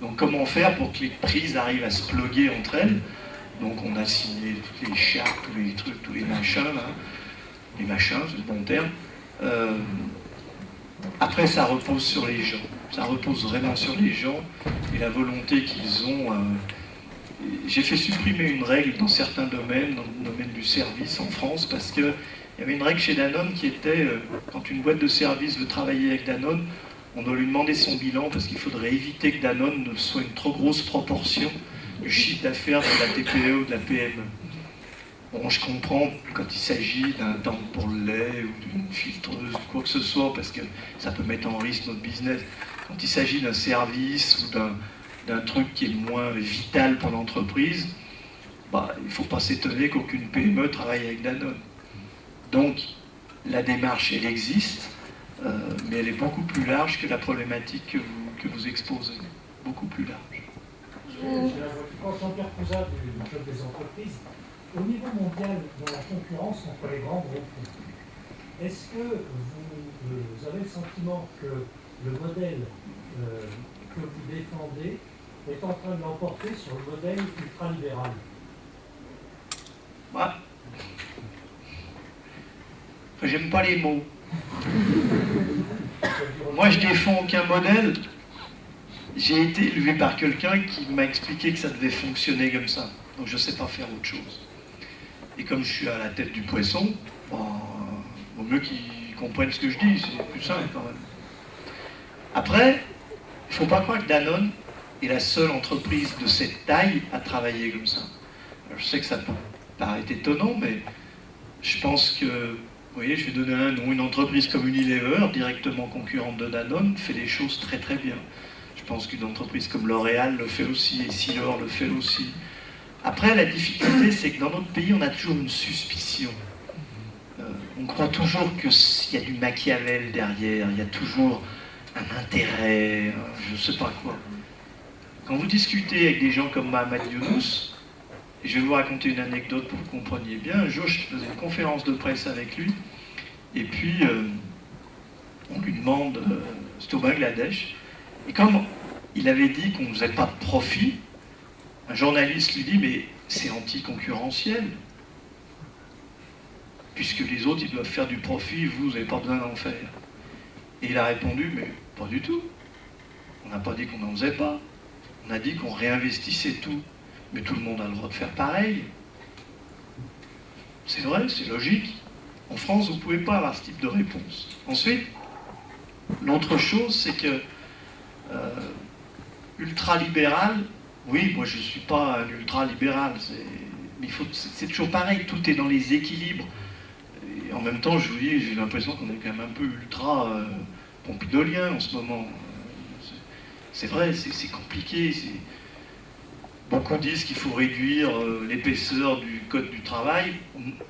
Donc comment faire pour que les prises arrivent à se pluguer entre elles? Donc on a signé toutes les chartes, tous les trucs, tous les machins, là. Les machins, c'est le bon terme. Après, ça repose sur les gens. Ça repose vraiment sur les gens et la volonté qu'ils ont. J'ai fait supprimer une règle dans certains domaines, dans le domaine du service en France, parce qu'il y avait une règle chez Danone qui était, quand une boîte de service veut travailler avec Danone, on doit lui demander son bilan parce qu'il faudrait éviter que Danone ne soit une trop grosse proportion du chiffre d'affaires de la TPE ou de la PME. Bon, je comprends quand il s'agit d'un tank pour le lait ou d'une filtreuse ou quoi que ce soit, parce que ça peut mettre en risque notre business. Quand il s'agit d'un service ou d'un truc qui est moins vital pour l'entreprise, il ne faut pas s'étonner qu'aucune PME travaille avec Danone. Donc, la démarche, elle existe, mais elle est beaucoup plus large que la problématique que vous exposez. Beaucoup plus large. Jean-Pierre Cousin du Club des entreprises. Au niveau mondial, dans la concurrence entre les grands groupes, est-ce que vous avez le sentiment que le modèle que vous défendez est en train de l'emporter sur le modèle ultralibéral? J'aime pas les mots. Moi, je défends aucun modèle. J'ai été élevé par quelqu'un qui m'a expliqué que ça devait fonctionner comme ça. Donc je ne sais pas faire autre chose. Et comme je suis à la tête du poisson, vaut mieux qu'ils comprennent ce que je dis, c'est plus simple quand même. Après, il ne faut pas croire que Danone est la seule entreprise de cette taille à travailler comme ça. Alors, je sais que ça peut paraître étonnant, mais je pense que, vous voyez, je vais donner un nom, une entreprise comme Unilever, directement concurrente de Danone, fait des choses très très bien. Je pense qu'une entreprise comme L'Oréal le fait aussi, et Essilor le fait aussi. Après, la difficulté, c'est que dans notre pays, on a toujours une suspicion. On croit toujours qu'il y a du Machiavel derrière, il y a toujours un intérêt, je ne sais pas quoi. Quand vous discutez avec des gens comme Mohamed Younous, et je vais vous raconter une anecdote pour que vous compreniez bien, un jour, je faisais une conférence de presse avec lui, et puis on lui demande, c'est au Bangladesh, et comme il avait dit qu'on ne faisait pas de profit, un journaliste lui dit, mais c'est anticoncurrentiel. Puisque les autres, ils doivent faire du profit, vous n'avez pas besoin d'en faire. Et il a répondu, mais pas du tout. On n'a pas dit qu'on n'en faisait pas. On a dit qu'on réinvestissait tout. Mais tout le monde a le droit de faire pareil. C'est vrai, c'est logique. En France, vous ne pouvez pas avoir ce type de réponse. Ensuite, l'autre chose, c'est que ultralibéral, oui, moi je ne suis pas un ultralibéral, mais c'est toujours pareil, tout est dans les équilibres. Et en même temps, je vous dis, j'ai l'impression qu'on est quand même un peu ultra pompidolien en ce moment. C'est vrai, c'est compliqué. Beaucoup disent qu'il faut réduire l'épaisseur du code du travail.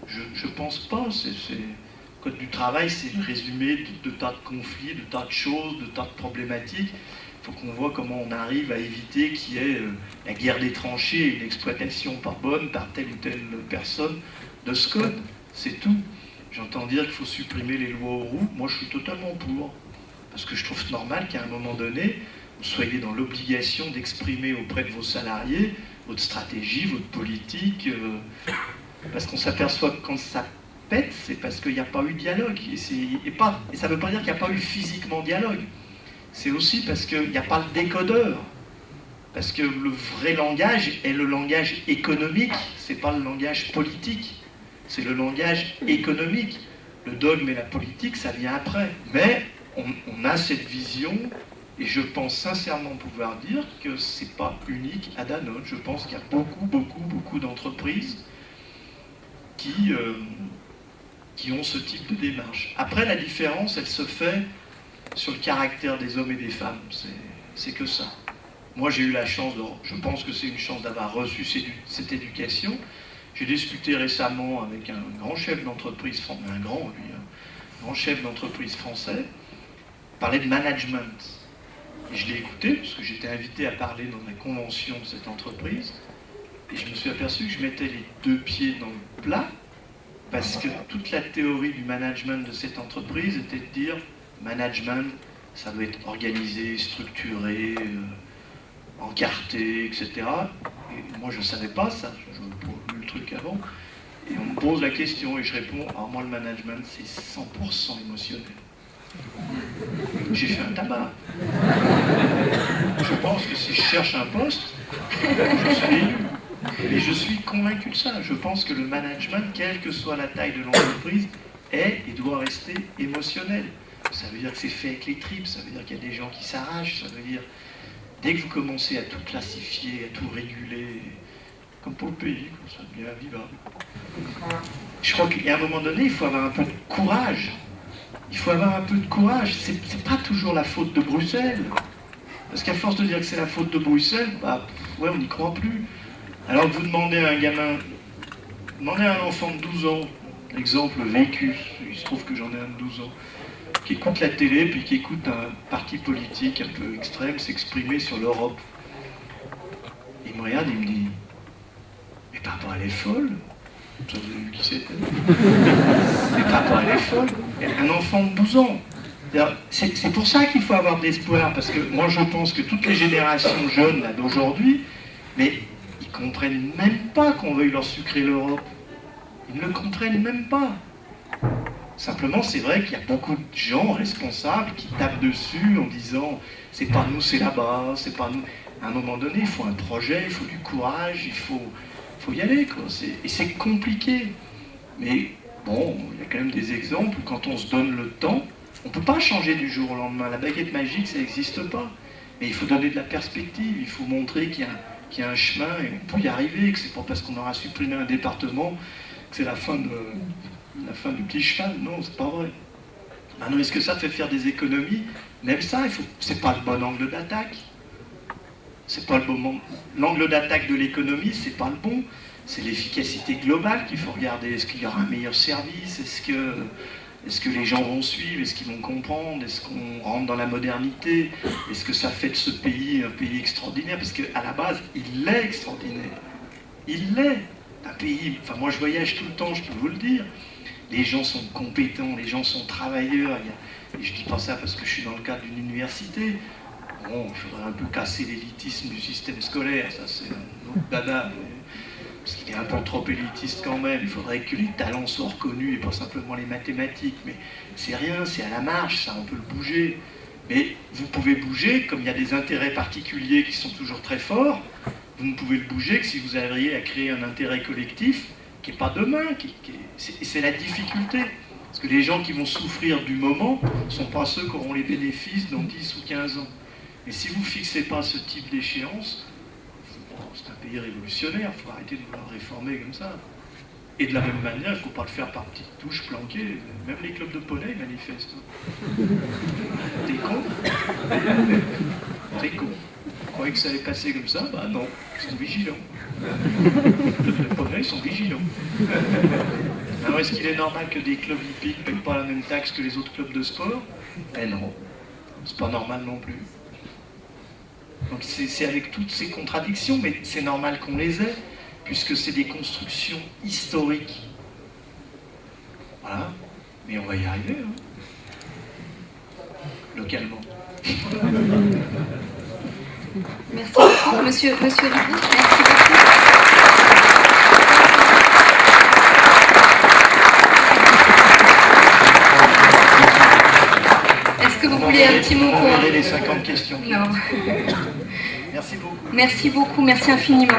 Je ne pense pas. Le code du travail, c'est le résumé de tas de conflits, de tas de choses, de tas de problématiques. Il faut qu'on voit comment on arrive à éviter qu'il y ait la guerre des tranchées et une exploitation pas bonne par telle ou telle personne de ce code. C'est tout. J'entends dire qu'il faut supprimer les lois aux roues. Moi, je suis totalement pour. Parce que je trouve normal qu'à un moment donné, vous soyez dans l'obligation d'exprimer auprès de vos salariés votre stratégie, votre politique, parce qu'on s'aperçoit que quand ça pète, c'est parce qu'il n'y a pas eu dialogue. Et ça ne veut pas dire qu'il n'y a pas eu physiquement dialogue. C'est aussi parce qu'il n'y a pas le décodeur. Parce que le vrai langage est le langage économique, c'est pas le langage politique. C'est le langage économique. Le dogme et la politique, ça vient après. Mais on a cette vision, et je pense sincèrement pouvoir dire que c'est pas unique à Danone. Je pense qu'il y a beaucoup d'entreprises qui ont ce type de démarche. Après, la différence, elle se fait sur le caractère des hommes et des femmes. C'est que ça. Moi, j'ai eu la chance, je pense que c'est une chance d'avoir reçu cette éducation. J'ai discuté récemment avec un grand chef d'entreprise, un grand chef d'entreprise français, parlait de management. Et je l'ai écouté, parce que j'étais invité à parler dans la convention de cette entreprise, et je me suis aperçu que je mettais les deux pieds dans le plat, parce que toute la théorie du management de cette entreprise était de dire, management, ça doit être organisé, structuré, encarté, etc. Et moi, je ne savais pas ça, je lu le truc avant, et on me pose la question, et je réponds, alors moi, le management, c'est 100% émotionnel. J'ai fait un tabac. Je pense que si je cherche un poste, je suis élu. Et je suis convaincu de ça. Je pense que le management, quelle que soit la taille de l'entreprise, est et doit rester émotionnel. Ça veut dire que c'est fait avec les tripes, ça veut dire qu'il y a des gens qui s'arrachent, ça veut dire... Dès que vous commencez à tout classifier, à tout réguler, comme pour le pays, ça devient invivable. Je crois qu'à un moment donné, il faut avoir un peu de courage. Il faut avoir un peu de courage. C'est pas toujours la faute de Bruxelles. Parce qu'à force de dire que c'est la faute de Bruxelles, ouais, on n'y croit plus. Alors que vous demandez à un gamin, demandez à un enfant de 12 ans, exemple vécu, il se trouve que j'en ai un de 12 ans, qui écoute la télé, puis qui écoute un parti politique un peu extrême s'exprimer sur l'Europe. Il me regarde et il me dit, mais papa, elle est folle. Vous avez vu qui c'était? Mais papa, elle est folle. Un enfant de 12 ans. C'est pour ça qu'il faut avoir de l'espoir, parce que moi je pense que toutes les générations jeunes d'aujourd'hui, mais ils comprennent même pas qu'on veuille leur sucrer l'Europe. Ils ne le comprennent même pas. Simplement, c'est vrai qu'il y a beaucoup de gens responsables qui tapent dessus en disant « c'est pas nous, c'est là-bas, c'est pas nous ». À un moment donné, il faut un projet, il faut du courage, il faut y aller, quoi. Et c'est compliqué. Mais bon, il y a quand même des exemples où quand on se donne le temps, on ne peut pas changer du jour au lendemain. La baguette magique, ça n'existe pas. Mais il faut donner de la perspective, il faut montrer qu'il y a un chemin et on peut y arriver, que c'est pas parce qu'on aura supprimé un département que c'est la fin du petit cheval. Non, c'est pas vrai. Maintenant, est-ce que ça fait faire des économies? Même ça, c'est pas le bon angle d'attaque. C'est pas le bon moment. L'angle d'attaque de l'économie, c'est pas le bon. C'est l'efficacité globale qu'il faut regarder. Est-ce qu'il y aura un meilleur service? Est-ce que les gens vont suivre? Est-ce qu'ils vont comprendre? Est-ce qu'on rentre dans la modernité? Est-ce que ça fait de ce pays un pays extraordinaire? Parce qu'à la base, il est extraordinaire. Il l'est. Un pays... Enfin, moi, je voyage tout le temps, je peux vous le dire. Les gens sont compétents, les gens sont travailleurs. Et je dis pas ça parce que je suis dans le cadre d'une université. Bon, il faudrait un peu casser l'élitisme du système scolaire, ça c'est un autre dada, parce qu'il est un peu trop élitiste quand même. Il faudrait que les talents soient reconnus et pas simplement les mathématiques. Mais c'est rien, c'est à la marge, ça on peut le bouger. Mais vous pouvez bouger, comme il y a des intérêts particuliers qui sont toujours très forts, vous ne pouvez le bouger que si vous arrivez à créer un intérêt collectif qui n'est pas demain. C'est la difficulté. Parce que les gens qui vont souffrir du moment ne sont pas ceux qui auront les bénéfices dans 10 ou 15 ans. Et si vous ne fixez pas ce type d'échéance, c'est un pays révolutionnaire, il faut arrêter de vouloir réformer comme ça. Et de la même manière, il ne faut pas le faire par petites touches planquées. Même les clubs de poney manifestent. T'es con? T'es con. Vous croyez que ça allait passer comme ça? Bah non, ils sont vigilants. Les clubs de poney, ils sont vigilants. Alors est-ce qu'il est normal que des clubs hippiques ne payent pas la même taxe que les autres clubs de sport? Eh non, c'est pas normal non plus. Donc c'est avec toutes ces contradictions, mais c'est normal qu'on les ait, puisque c'est des constructions historiques. Voilà, mais on va y arriver, hein. Localement. Merci beaucoup. Monsieur Ribou, merci beaucoup. Est-ce que vous voulez un petit mot pour... les 50 questions. Non. Merci beaucoup. Merci beaucoup, merci infiniment.